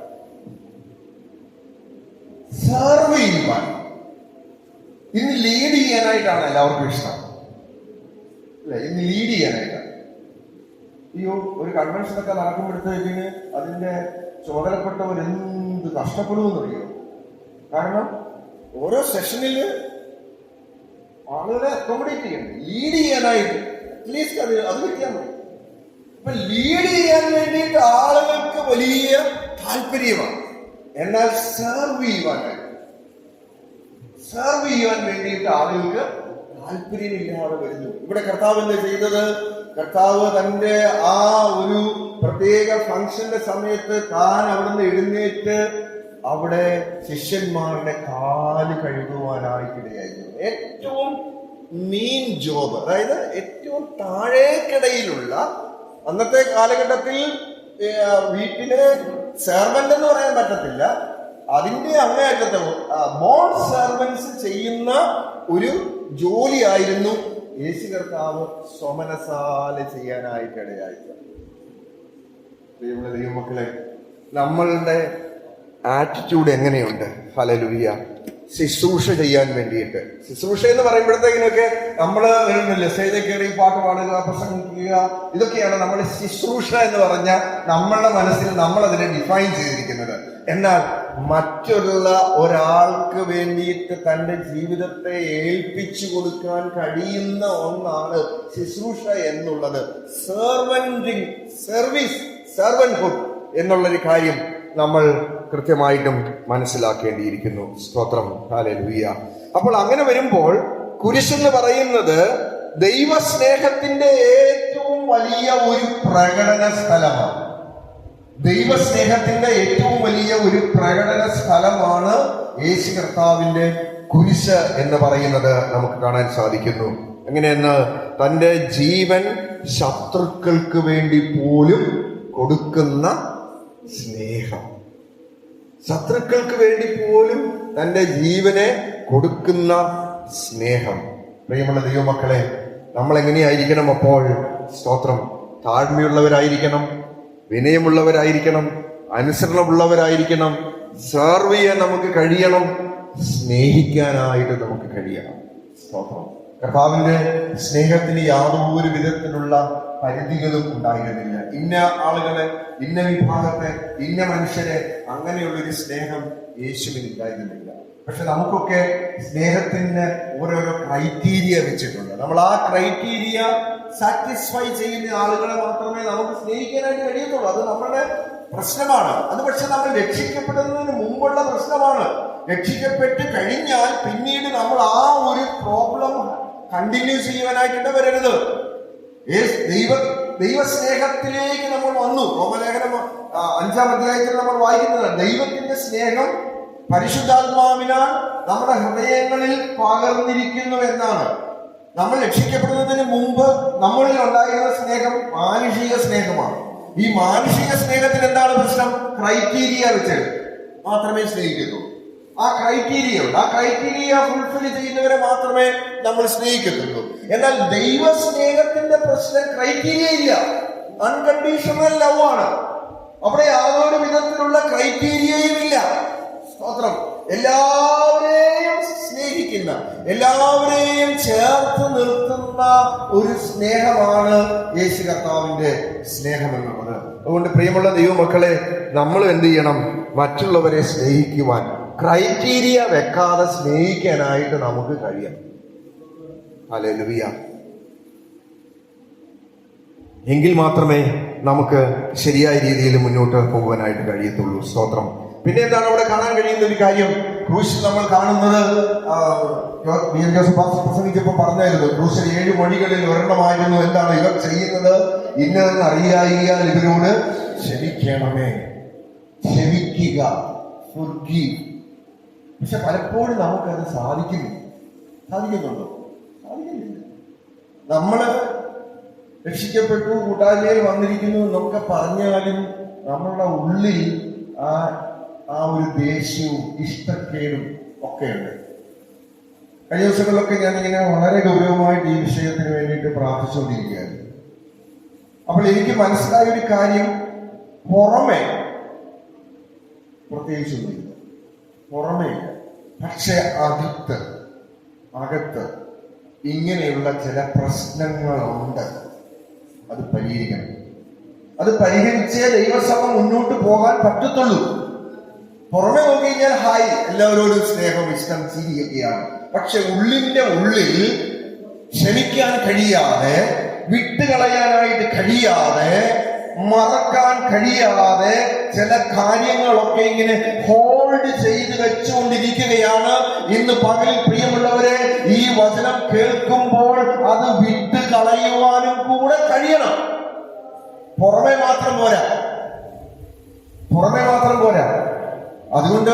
സെർവ് ചെയ്യുവാൻ, ഇന്ന് ലീഡ് ചെയ്യാനായിട്ടാണ് എല്ലാവർക്കും ഇഷ്ടം, അല്ലെ? ഇന്ന് ലീഡ് ചെയ്യാനായിട്ടാണ്. ഒരു കൺവെൻഷനൊക്കെ നടക്കുമ്പോഴത്തേക്കിന് അതിന്റെ ചുമതലപ്പെട്ടവർ എന്ത് കഷ്ടപ്പെടുമെന്നറിയോ? കാരണം ഓരോ സെഷനിൽ ആളുകളെ അക്കോമഡേറ്റ് ചെയ്യണം, ലീഡ് ചെയ്യാനായിട്ട്. അറ്റ്ലീസ്റ്റ് അത് കിട്ടിയാൽ മതി. അപ്പൊ ലീഡ് ചെയ്യാൻ വേണ്ടിയിട്ട് ആളുകൾക്ക് വലിയ താല്പര്യമാണ്. എന്നാൽ സെർവ് ചെയ്യാൻ വേണ്ടിയിട്ട് ആളുകൾക്ക് താല്പര്യമില്ലാതെ വരുന്നു. ഇവിടെ കർത്താവ് എന്താ ചെയ്തത്? കർത്താവ് തന്റെ ആ ഒരു പ്രത്യേക ഫംഗ്ഷന്റെ സമയത്ത് താൻ അവിടുന്ന് എഴുന്നേറ്റ് അവിടെ ശിഷ്യന്മാരുടെ കാല് കഴുകുവാനായിട്ടിടയായിരുന്നു. ഏറ്റവും മീൻ ജോബ്, അതായത് ഏറ്റവും താഴേക്കിടയിലുള്ള, അന്നത്തെ കാലഘട്ടത്തിൽ വീട്ടില് സെർവന്റ് എന്ന് പറയാൻ പറ്റത്തില്ല, അതിന്റെ അങ്ങേയറ്റത്തെ ബോൺ സെർവൻസ് ചെയ്യുന്ന ഒരു ജോലിയായിരുന്നു യേശു കർത്താവ് സ്വമനസാലെ ചെയ്യാനായിട്ടിടയായത്. ദൈവമക്കളെ, നമ്മളുടെ ആറ്റിറ്റ്യൂഡ് എങ്ങനെയുണ്ട്? ഹല്ലേലൂയ. ശുശ്രൂഷ ചെയ്യാൻ വേണ്ടിയിട്ട്, ശുശ്രൂഷ എന്ന് പറയുമ്പോഴത്തേക്കിനൊക്കെ നമ്മള് വരുന്നില്ല, സ്റ്റേജിൽ കയറി പാട്ട് പാടുക, പ്രസംഗിക്കുക, ഇതൊക്കെയാണ് നമ്മൾ ശുശ്രൂഷ എന്ന് പറഞ്ഞ നമ്മളുടെ മനസ്സിൽ നമ്മൾ അതിനെ ഡിഫൈൻ ചെയ്തിരിക്കുന്നത്. എന്നാൽ മറ്റുള്ള ഒരാൾക്ക് വേണ്ടിയിട്ട് തന്റെ ജീവിതത്തെ ഏൽപ്പിച്ചു കൊടുക്കാൻ കഴിയുന്ന ഒന്നാണ് ശുശ്രൂഷ എന്നുള്ളത്. സെർവൻഹുഡ് എന്നുള്ളൊരു കാര്യം നമ്മൾ കൃത്യമായിട്ടും മനസ്സിലാക്കേണ്ടിയിരിക്കുന്നു. സ്തോത്രം, ഹല്ലേലൂയ. അപ്പോൾ അങ്ങനെ വരുമ്പോൾ കുരിശെന്ന് പറയുന്നത് ദൈവസ്നേഹത്തിന്റെ ഏറ്റവും വലിയ ഒരു പ്രകടന സ്ഥലമാണ്. ദൈവസ്നേഹത്തിന്റെ ഏറ്റവും വലിയ ഒരു പ്രകടന സ്ഥലമാണ് യേശു കർത്താവിന്റെ കുരിശ് എന്ന് പറയുന്നത് നമുക്ക് കാണാൻ സാധിക്കുന്നു. എങ്ങനെയെന്ന്, തന്റെ ജീവൻ ശത്രുക്കൾക്ക് വേണ്ടി പോലും കൊടുക്കുന്ന സ്നേഹം. ശത്രുക്കൾക്ക് വേണ്ടി പോലും തന്റെ ജീവനെ കൊടുക്കുന്ന സ്നേഹം. പ്രിയമുള്ള ദൈവമക്കളെ, നമ്മൾ എങ്ങനെയായിരിക്കണം അപ്പോൾ? സ്തോത്രം, താഴ്മയുള്ളവരായിരിക്കണം, വിനയമുള്ളവരായിരിക്കണം, അനുസരണമുള്ളവരായിരിക്കണം, സെർവ് ചെയ്യാൻ നമുക്ക് കഴിയണം, സ്നേഹിക്കാനായിട്ട് നമുക്ക് കഴിയണം. സ്തോത്രം. കർത്താവിന്റെ സ്നേഹത്തിന് യാതൊരു വിധത്തിലുള്ള പരിധികളും ഉണ്ടായിരുന്നില്ല. ഇന്ന ആളുകളെ, ഇന്ന വിഭാഗത്തെ, ഇന്ന മനുഷ്യരെ, അങ്ങനെയുള്ളൊരു സ്നേഹം യേശുവിന് ഉണ്ടായിരുന്നില്ല. പക്ഷെ നമുക്കൊക്കെ സ്നേഹത്തിന് ഓരോരോ ക്രൈറ്റീരിയ വെച്ചിട്ടുണ്ട്. നമ്മൾ ആ ക്രൈറ്റീരിയ സാറ്റിസ്ഫൈ ചെയ്യുന്ന ആളുകളെ മാത്രമേ നമുക്ക് സ്നേഹിക്കാനായിട്ട് കഴിയത്തുള്ളൂ. അത് നമ്മുടെ പ്രശ്നമാണ്. അത് പക്ഷെ നമ്മൾ രക്ഷിക്കപ്പെടുന്നതിന് മുമ്പുള്ള പ്രശ്നമാണ്. രക്ഷിക്കപ്പെട്ട് കഴിഞ്ഞാൽ പിന്നീട് നമ്മൾ ആ ഒരു പ്രോബ്ലം കണ്ടിന്യൂ ചെയ്യുവാനായിട്ട് വരരുത്. ദൈവസ്നേഹത്തിലേക്ക് നമ്മൾ വന്നു. റോമലേഖനം 5-ാം അധ്യായത്തിൽ നമ്മൾ വായിക്കുന്നത് ദൈവത്തിന്റെ സ്നേഹം പരിശുദ്ധാത്മാവിനാൽ നമ്മുടെ ഹൃദയങ്ങളിൽ പകർന്നിരിക്കുന്നു എന്നാണ്. നമ്മൾ രക്ഷിക്കപ്പെടുന്നതിന് മുമ്പ് നമ്മളിൽ ഉണ്ടായിരുന്ന സ്നേഹം മാനുഷിക സ്നേഹമാണ്. ഈ മാനുഷിക സ്നേഹത്തിന് എന്താണ് പ്രശ്നം? ക്രൈറ്റീരിയ വെച്ച് മാത്രമേ സ്നേഹിക്കത്തുള്ളൂ. ആ ക്രൈറ്റീരിയ ഫുൾഫിൽ ചെയ്യുന്നവരെ മാത്രമേ നമ്മൾ സ്നേഹിക്കത്തുള്ളൂ. എന്നാൽ ദൈവ സ്നേഹത്തിന്റെ പ്രശ്നം ക്രൈറ്റീരിയ ഇല്ല, അൺകണ്ടീഷണൽ ലവ് ആണ്. അവിടെ യാതൊരു വിധത്തിലുള്ള ക്രൈറ്റീരിയയും ഇല്ല. സ്തോത്രം. എല്ലാവരെയും സ്നേഹിക്കുന്ന, എല്ലാവരെയും ചേർത്ത് നിർത്തുന്ന ഒരു സ്നേഹമാണ് യേശു കർത്താവിന്റെ സ്നേഹം എന്നുള്ളത്. അതുകൊണ്ട് പ്രിയമുള്ള ദൈവമക്കളെ, നമ്മൾ എന്ത് ചെയ്യണം? മറ്റുള്ളവരെ സ്നേഹിക്കുവാൻ ക്രൈറ്റീരിയ വെക്കാതെ സ്നേഹിക്കാനായിട്ട് നമുക്ക് കഴിയണം. ഹല്ലേലൂയ. എങ്കിൽ മാത്രമേ നമുക്ക് ശരിയായ രീതിയിൽ മുന്നോട്ട് പോകുവാനായിട്ട് കഴിയത്തുള്ളൂ. സ്തോത്രം. പിന്നെ എന്താണ് അവിടെ കാണാൻ കഴിയുന്ന ഒരു കാര്യം? ക്രൂശിൽ നമ്മൾ കാണുന്നത്, പ്രസംഗിച്ചപ്പോൾ പറഞ്ഞായിരുന്നു, ക്രൂശിൽ 7 മൊഴികളിൽ ഒരെണ്ണമായിരുന്നു എന്താണ് ഇവർ ചെയ്യുന്നത്? ഇന്നതെന്ന് അറിയായികയാൽ ഇവരോട് ക്ഷമിക്കണമേ. ക്ഷമിക്കുക, forgive. പക്ഷെ പലപ്പോഴും നമുക്കത് സാധിക്കുന്നുണ്ടോ? സാധിക്കുന്നില്ല. നമ്മള് രക്ഷിക്കപ്പെട്ടു, കൂട്ടായ്മയിൽ വന്നിരിക്കുന്നു എന്നൊക്കെ പറഞ്ഞാലും നമ്മളുടെ ഉള്ളിൽ ആ ഒരു ദേഷ്യവും ഇഷ്ടക്കേടും ഒക്കെ ഉണ്ട്. കഴിഞ്ഞ ദിവസങ്ങളിലൊക്കെ ഞാനിങ്ങനെ വളരെ ഗൗരവമായിട്ട് ഈ വിഷയത്തിന് വേണ്ടിയിട്ട് പ്രാർത്ഥിച്ചുകൊണ്ടിരിക്കുകയായിരുന്നു. അപ്പോൾ എനിക്ക് മനസ്സിലായ ഒരു കാര്യം, പുറമെ പ്രത്യേകിച്ചൊന്നുമില്ല, പുറമേ ഇല്ല, പക്ഷെ അകത്ത് ഇങ്ങനെയുള്ള ചില പ്രശ്നങ്ങളുണ്ട്. അത് പരിഹരിക്കണം. അത് പരിഹരിച്ചേ ദൈവസഭ മുന്നോട്ട് പോകാൻ പറ്റത്തുള്ളൂ. പുറമെ നോക്കി കഴിഞ്ഞാൽ ഹായ്, എല്ലാവരോടും സ്നേഹം, ഇഷ്ടം, ചിരിയൊക്കെയാണ്. പക്ഷെ ഉള്ളിന്റെ ഉള്ളിൽ ക്ഷമിക്കാൻ കഴിയാതെ, വിട്ടുകളയാനായിട്ട് കഴിയാതെ മറക്കാൻ കഴിയാതെ ചില കാര്യങ്ങളൊക്കെ ഇങ്ങനെ ഹോൾഡ് ചെയ്ത് വെച്ചുകൊണ്ടിരിക്കുകയാണ്. ഇന്ന് പകൽ പ്രിയമുള്ളവരെ, ഈ വചനം കേൾക്കുമ്പോൾ അത് വിട്ട് കളയുവാനും കൂടെ കഴിയണം. പുറമെ മാത്രം പോരാ. അതുകൊണ്ട്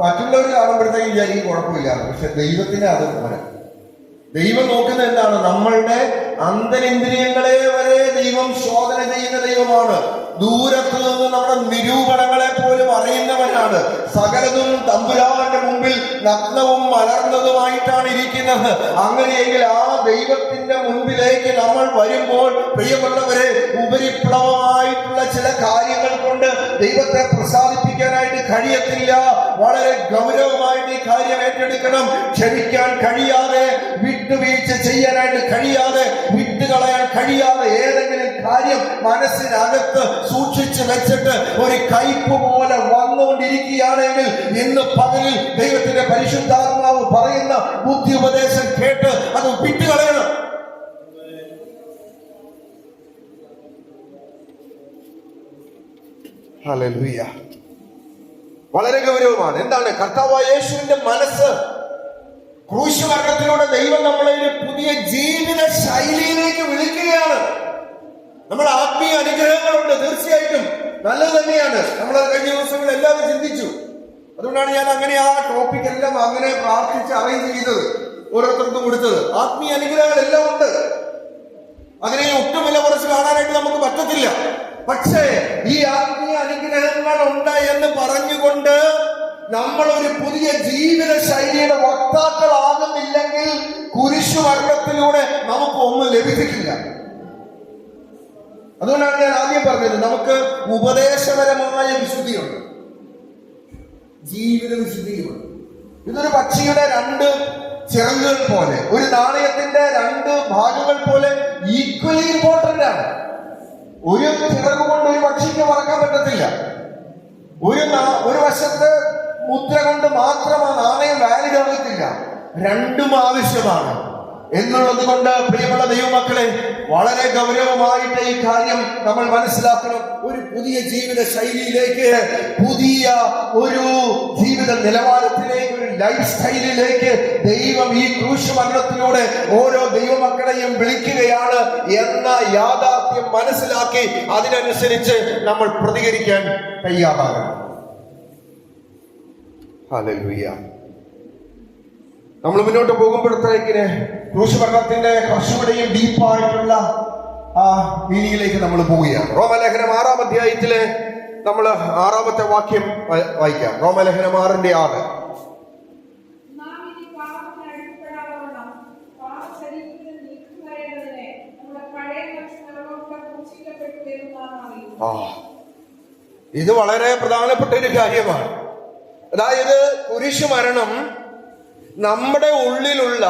മറ്റുള്ളവർ കാണുമ്പോഴത്തേക്ക് വിചാരിക്കും കുഴപ്പമില്ല, പക്ഷെ ദൈവത്തിന് അത് പോരാ. ദൈവം നോക്കുന്നത് എന്താണ്? നമ്മളുടെ അന്തരിന്ദ്രിയങ്ങളെ വരെ ദൈവം ശോധന ചെയ്യുന്ന ദൈവമാണ്. ദൂരത്ത് നിന്ന് നമ്മുടെ നിരൂപണങ്ങളെ പോലും അറിയുന്നവനാണ്. സകലതും തമ്പുരാന്റെ മുമ്പിൽ നഗ്നവും മലർന്നതുമായിട്ടാണ് ഇരിക്കുന്നത്. അങ്ങനെയെങ്കിൽ ആ ദൈവത്തിന്റെ മുൻപിലേക്ക് നമ്മൾ വരുമ്പോൾ പ്രിയമുള്ളവരെ, ഉപരിപ്ലവമായിട്ടുള്ള ചില കാര്യങ്ങൾ കൊണ്ട് ദൈവത്തെ പ്രസാദിപ്പിക്കാനായിട്ട് കഴിയത്തില്ല. വളരെ ഗൗരവമായിട്ട് ഈ കാര്യം ഏറ്റെടുക്കണം. ക്ഷമിക്കാൻ കഴിയാതെ, വിട്ടുവീഴ്ച ചെയ്യാനായിട്ട് കഴിയാതെ, വിട്ടുകളയാൻ കഴിയാതെ ഏതെങ്കിലും കാര്യം മനസ്സിനകത്ത് സൂക്ഷിച്ചു വെച്ചിട്ട് ഒരു കയ്പ് പോലെ വന്നുകൊണ്ടിരിക്കുകയാണെങ്കിൽ ഇന്ന് പകലിൽ ദൈവത്തിന്റെ പരിശുദ്ധാത്മാവ് പറയുന്ന ബുദ്ധി ഉപദേശം കേട്ട് അത് വിട്ടുകളയണം. ഹല്ലേലൂയ. വളരെ ഗൗരവമാണ്. എന്താണ് കർത്താവായ യേശുവിന്റെ മനസ്സ്? ക്രൂശ് മരണത്തിലൂടെ ദൈവം നമ്മളെ ഒരു പുതിയ ജീവിത ശൈലിയിലേക്ക് വിളിക്കുകയാണ്. നമ്മുടെ ആത്മീയ അനുഗ്രഹങ്ങളുണ്ട്, തീർച്ചയായിട്ടും നല്ലത് തന്നെയാണ്. നമ്മൾ കഴിഞ്ഞ ദിവസങ്ങളിൽ എല്ലാവരും ചിന്തിച്ചു. അതുകൊണ്ടാണ് ഞാൻ അങ്ങനെ ആ ടോപ്പിക് എല്ലാം അങ്ങനെ പ്രാർത്ഥിച്ച് അറേഞ്ച് ചെയ്തത്, ഓരോരുത്തർക്കും കൊടുത്തത്. ആത്മീയ അനുഗ്രഹങ്ങളെല്ലാം ഉണ്ട്, അതിനെ ഒട്ടും വില കുറച്ച് കാണാനായിട്ട് നമുക്ക് പറ്റത്തില്ല. പക്ഷേ ഈ ആത്മീയ അനുഗ്രഹങ്ങൾ ഉണ്ട് എന്ന് പറഞ്ഞുകൊണ്ട് നമ്മൾ ഒരു പുതിയ ജീവിത ശൈലിയുടെ വക്താക്കളാകുന്നില്ലെങ്കിൽ കുരിശു മരണത്തിലൂടെ നമുക്ക് ഒന്നും ലഭിക്കില്ല. അതുകൊണ്ടാണ് ഞാൻ ആദ്യം പറഞ്ഞത്, നമുക്ക് ഉപദേശപരമായ വിശുദ്ധിയുണ്ട്, ജീവിത വിശുദ്ധിയുണ്ട്. ഇതൊരു പക്ഷിയുടെ രണ്ട് ചിറകുകൾ പോലെ, ഒരു നാണയത്തിന്റെ രണ്ട് ഭാഗങ്ങൾ പോലെ ഈക്വലി ഇമ്പോർട്ടന്റ് ആണ്. ഒരു ചിറക് കൊണ്ട് ഒരു പക്ഷിക്ക് പറക്കാൻ പറ്റത്തില്ല. ഒരു വശത്ത് മുദ്ര കൊണ്ട് മാത്രം ആ നാണയം വാലിഡ് ആകത്തില്ല. രണ്ടും ആവശ്യമാണ് എന്നുള്ളത് കൊണ്ട് പ്രിയമുള്ള ദൈവമക്കളെ, വളരെ ഗൗരവമായിട്ട് ഈ കാര്യം നമ്മൾ മനസ്സിലാക്കണം. ഒരു പുതിയ ജീവിത ശൈലിയിലേക്ക്, പുതിയ ഒരു ജീവിത നിലവാരത്തിലേക്ക്, ഒരു ലൈഫ് സ്റ്റൈലിലേക്ക് ദൈവം ഈ ക്രൂശ് മരണത്തിലൂടെ ഓരോ ദൈവമക്കളെയും വിളിക്കുകയാണ് എന്ന യാഥാർത്ഥ്യം മനസ്സിലാക്കി അതിനനുസരിച്ച് നമ്മൾ പ്രതികരിക്കാൻ തയ്യാറാകണം. ഹല്ലേലൂയ. നമ്മൾ മുന്നോട്ട് പോകുമ്പോഴത്തേക്കിന് ക്രൂശ് മരണത്തിന്റെ കുറച്ചുകൂടെയും ഡീപ്പായിട്ടുള്ള ആ മീനിങ്ങിലേക്ക് നമ്മൾ പോവുകയാണ്. റോമലേഖനം 6-ാം അധ്യായത്തിലെ നമ്മൾ 6-ാമത്തെ വാക്യം വായിക്കാം. റോമലേഖനം 6:6. ഇത് വളരെ പ്രധാനപ്പെട്ട ഒരു കാര്യമാണ്. അതായത് കുരിശു മരണം നമ്മുടെ ഉള്ളിലുള്ള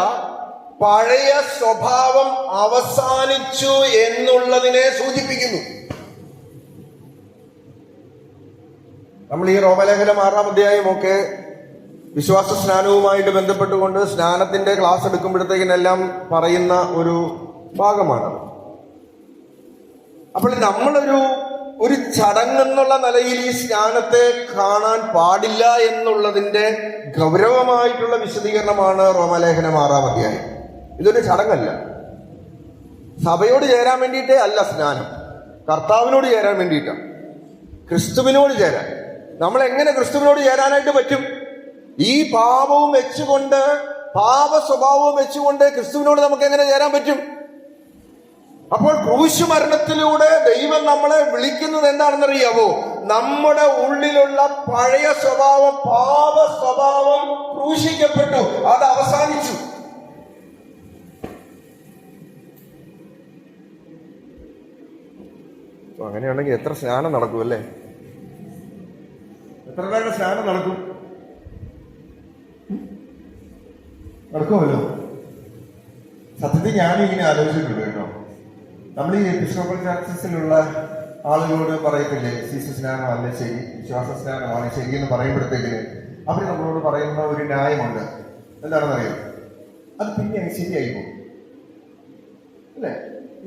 പഴയ സ്വഭാവം അവസാനിച്ചു എന്നുള്ളതിനെ സൂചിപ്പിക്കുന്നു. നമ്മൾ ഈ റോമലേഖനം 6-ാം അധ്യായം ഒക്കെ വിശ്വാസ സ്നാനവുമായിട്ട് ബന്ധപ്പെട്ടുകൊണ്ട് സ്നാനത്തിന്റെ ക്ലാസ് എടുക്കുമ്പോഴത്തേക്കിനെല്ലാം പറയുന്ന ഒരു ഭാഗമാണ്. അപ്പോൾ നമ്മളൊരു ചടങ്ങെന്നുള്ള നിലയിൽ ഈ സ്നാനത്തെ കാണാൻ പാടില്ല എന്നുള്ളതിന്റെ ഗൗരവമായിട്ടുള്ള വിശദീകരണമാണ് റോമലേഖനം 6-ാം അധ്യായം. ഇതൊരു ചടങ്ങല്ല. സഭയോട് ചേരാൻ വേണ്ടിയിട്ടേ അല്ല സ്നാനം, കർത്താവിനോട് ചേരാൻ വേണ്ടിയിട്ടാണ്, ക്രിസ്തുവിനോട് ചേരാൻ. നമ്മൾ എങ്ങനെ ക്രിസ്തുവിനോട് ചേരാനായിട്ട് പറ്റും? ഈ പാപവും വെച്ചുകൊണ്ട്, പാപ സ്വഭാവവും വെച്ചുകൊണ്ട് ക്രിസ്തുവിനോട് നമുക്ക് എങ്ങനെ ചേരാൻ പറ്റും? അപ്പോൾ ക്രൂശ് മരണത്തിലൂടെ ദൈവം നമ്മളെ വിളിക്കുന്നത് എന്താണെന്നറിയാവോ? നമ്മുടെ ഉള്ളിലുള്ള പഴയ സ്വഭാവം, പാപ സ്വഭാവം ക്രൂശിക്കപ്പെട്ടു, അത് അവസാനിച്ചു. അങ്ങനെയാണെങ്കിൽ എത്ര സ്നാനം നടക്കും അല്ലേ? എത്ര പേരുടെ സ്നാനം നടക്കുമല്ലോ. സത്യത്തിൽ ഞാനും ഇങ്ങനെ ആലോചിച്ചിട്ടുണ്ട് കേട്ടോ. നമ്മൾ ഈ എപ്പിസ്കോപ്പൽ ചർച്ചസിലുള്ള ആളുകളോട് പറയത്തില്ലേ, ശിശു സ്നാനമല്ല ശരി, വിശ്വാസ സ്നാനമാണ് ശരി എന്ന് പറയുമ്പോഴത്തേക്കിന് അവർ നമ്മളോട് പറയുന്ന ഒരു ന്യായമുണ്ട്. എന്താണെന്നറിയാം? അത് പിന്നെ ശരിയായി പോകും അല്ലേ?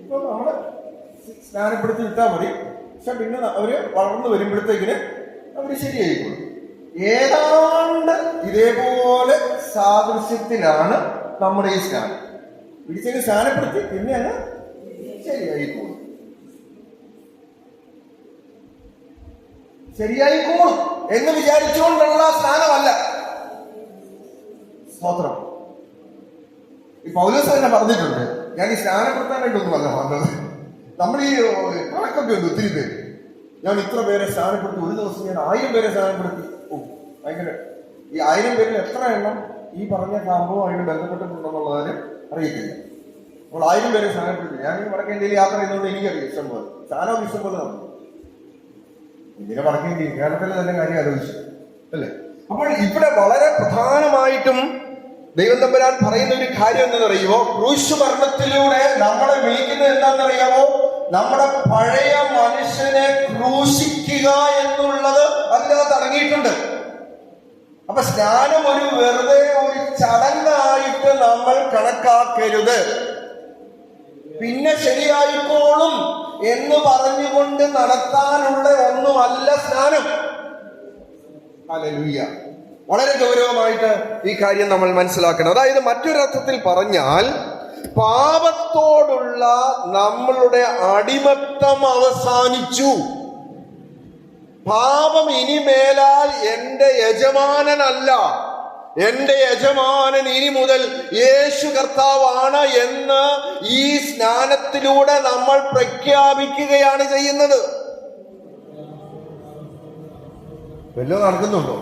ഇപ്പൊ നമ്മുടെ സ്നാനപ്പെടുത്തി വിട്ടാൽ മതി. പക്ഷെ പിന്നെ അവര് വളർന്നു വരുമ്പോഴത്തേക്കിന് അവര് ശരിയായിക്കോളും. ഏതാണ്ട് ഇതേപോലെ സാദൃശ്യത്തിലാണ് നമ്മുടെ ഈ സ്നാനം. പിടിച്ചങ്ങ് സ്നാനപ്പെടുത്തി പിന്നെ അങ്ങ് ശരിയായിക്കോളും. ശരിയായിക്കോളും എന്ന് വിചാരിച്ചുകൊണ്ടുള്ള സ്നാനമല്ല. സ്തോത്രം. ഈ പൗലോസ് തന്നെ പറഞ്ഞിട്ടുണ്ട്, ഞാൻ ഈ സ്നാനപ്പെടുത്താനായിട്ടൊന്നുമല്ല വന്നത്. നമ്മൾ ഈ കണക്കൊക്കെ ഉണ്ട് ഒത്തിരി പേര്. ഞാൻ ഇത്ര പേരെ സ്നാനപ്പെടുത്തി, ഒരു ദിവസം ഞാൻ 1000 പേരെ സ്നാനപ്പെടുത്തി. ഭയങ്കര. ഈ 1000 പേരിൽ എത്ര എണ്ണം ഈ പറഞ്ഞ സംഭവമായിട്ട് ബന്ധപ്പെട്ടിട്ടുണ്ടെന്നുള്ളതിന് അറിയിക്കില്ല. അപ്പോൾ 1000 പേരെ സ്നാനപ്പെടുത്തി. ഞാൻ ഈ വടക്കേ ഇന്ത്യയിൽ യാത്ര ചെയ്യുന്നതുകൊണ്ട് എനിക്കറിയാം ഇഷ്ടം പോലെ. സ്നാനം ഇഷ്ടം പോലെ നടന്നു. ഇതിനെ വടക്കേ ഇന്ത്യ കേരളത്തിലെ തന്നെ കാര്യം ആലോചിച്ചു അല്ലേ? അപ്പോൾ ഇവിടെ വളരെ പ്രധാനമായിട്ടും ദൈവം തമ്പുരാൻ പറയുന്ന ഒരു കാര്യം എന്താണെന്നറിയുമോ? ക്രൂശ് മരണത്തിലൂടെ നമ്മളെ വിളിക്കുന്നത് എന്താണെന്നറിയാമോ? നമ്മുടെ പഴയ മനുഷ്യനെ ക്രൂശിക്കുക എന്നുള്ളത് അതിനകത്ത് അടങ്ങിയിട്ടുണ്ട്. അപ്പൊ സ്നാനം ഒരു വെറുതെ ഒരു ചടങ്ങായിട്ട് നമ്മൾ കണക്കാക്കരുത്. പിന്നെ ശരിയായിക്കോളും എന്ന് പറഞ്ഞുകൊണ്ട് നടത്താനുള്ള ഒന്നുമല്ല സ്നാനം. ഹല്ലേലൂയ. വളരെ ഗൗരവമായിട്ട് ഈ കാര്യം നമ്മൾ മനസ്സിലാക്കണം. അതായത് മറ്റൊരർത്ഥത്തിൽ പറഞ്ഞാൽ പാപത്തോടുള്ള നമ്മളുടെ അടിമത്തം അവസാനിച്ചു. പാപം ഇനിമേലാൽ എന്റെ യജമാനനല്ല, എന്റെ യജമാനൻ ഇനി മുതൽ യേശു കർത്താവാണ് എന്ന് ഈ സ്നാനത്തിലൂടെ നമ്മൾ പ്രഖ്യാപിക്കുകയാണ് ചെയ്യുന്നത്. വല്ലോ നടക്കുന്നുണ്ടോ?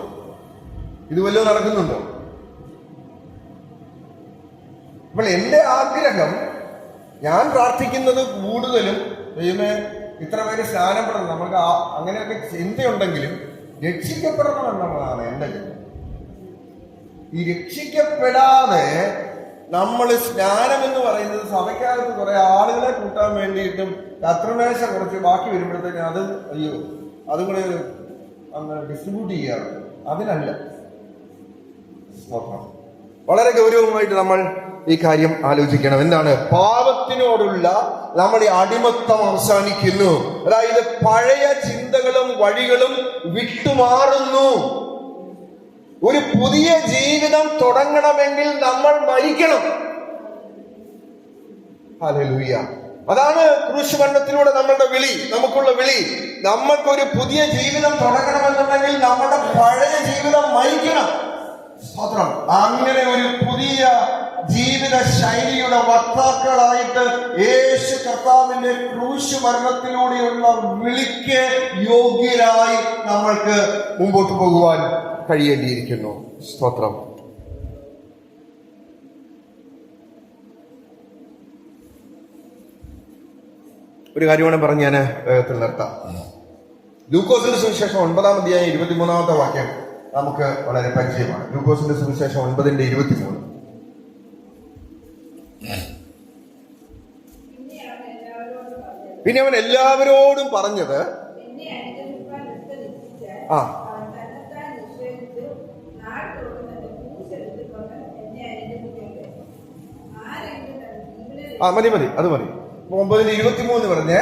ഇത് വല്ലോ നടക്കുന്നുണ്ടോ? അപ്പോൾ എന്റെ ആഗ്രഹം, ഞാൻ പ്രാർത്ഥിക്കുന്നത് കൂടുതലും ദൈവമേ ഇത്ര പേര് സ്നാനപ്പെടണം, നമുക്ക് അങ്ങനെയൊക്കെ ചിന്തയുണ്ടെങ്കിലും രക്ഷിക്കപ്പെടണം എന്നുള്ളതാണ് എന്റെ ചിന്ത. ഈ രക്ഷിക്കപ്പെടാതെ നമ്മൾ സ്നാനം എന്ന് പറയുന്നത് സഭയ്ക്കകത്ത് കുറെ ആളുകളെ കൂട്ടാൻ വേണ്ടിയിട്ടും കർത്തൃമേശ കുറച്ച് ബാക്കി വരുമ്പോഴത്തേക്കും അത് അയ്യോ അതും കൂടെ അന്ന് ഡിസ്ട്രിബ്യൂട്ട് ചെയ്യാറുണ്ട്. അതിനല്ല. വളരെ ഗൗരവമായിട്ട് നമ്മൾ ഈ കാര്യം ആലോചിക്കണം. എന്താണ്? പാപത്തിനോടുള്ള നമ്മുടെ അടിമത്തം അവസാനിക്കുന്നു. അതായത് പഴയ ചിന്തകളും വഴികളും വിട്ടുമാറുന്നു. ഒരു പുതിയ ജീവിതം തുടങ്ങണമെങ്കിൽ നമ്മൾ മരിക്കണം. ഹല്ലേലൂയ. അതാണ് ക്രൂശ് മരണത്തിലൂടെ നമ്മളുടെ വിളി, നമുക്കുള്ള വിളി. നമ്മൾക്കൊരു പുതിയ ജീവിതം തുടങ്ങണമെന്നുണ്ടെങ്കിൽ നമ്മുടെ പഴയ ജീവിതം മരിക്കണം. സ്തോത്രം. അങ്ങനെ ഒരു പുതിയ ജീവിത ശൈലിയുടെ വക്താക്കളായിട്ട് യേശു കർത്താവിന്റെ ക്രൂശ് മരണത്തിലൂടെയുള്ള വിളിക്ക് യോഗ്യരായി നമ്മൾക്ക് മുമ്പോട്ട് പോകുവാൻ കഴിയേണ്ടിയിരിക്കുന്നു. സ്തോത്രം. ഒരു കാര്യമാണ് പറഞ്ഞ് ഞാൻ വേഗത്തിൽ നിർത്താം. ലൂക്കോസിന്റെ സുവിശേഷം 9-ാം അധ്യായം 23-ാമത്തെ വാക്യം നമുക്ക് വളരെ പരിചയമാണ്. ലൂക്കോസിന്റെ സുവിശേഷം 9:23. പിന്നെ അവൻ എല്ലാവരോടും പറഞ്ഞത്, മതി അത് മതി. 9:23 പറഞ്ഞ്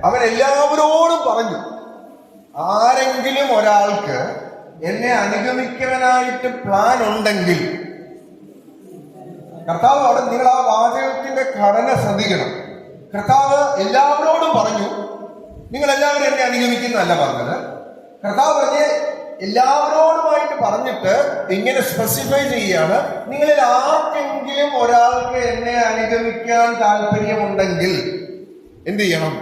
അവൻ എല്ലാവരോടും പറഞ്ഞു, ആരെങ്കിലും ഒരാൾക്ക് എന്നെ അനുഗമിക്കാനായിട്ട് പ്ലാൻ ഉണ്ടെങ്കിൽ. കർത്താവ് അവിടെ, നിങ്ങൾ ആ വാചകത്തിന്റെ ഘടന ശ്രദ്ധിക്കണം. കർത്താവ് എല്ലാവരോടും പറഞ്ഞു, നിങ്ങൾ എല്ലാവരും എന്നെ അനുഗമിക്കുന്നതല്ല പറഞ്ഞത്. കർത്താവ് പറഞ്ഞ് എല്ലാവരോടുമായിട്ട് പറഞ്ഞിട്ട് ഇങ്ങനെ സ്പെസിഫൈ ചെയ്യാണ്, നിങ്ങളിൽ ആർക്കെങ്കിലും ഒരാൾക്ക് എന്നെ അനുഗമിക്കാൻ താല്പര്യമുണ്ടെങ്കിൽ എന്ത് ചെയ്യണം?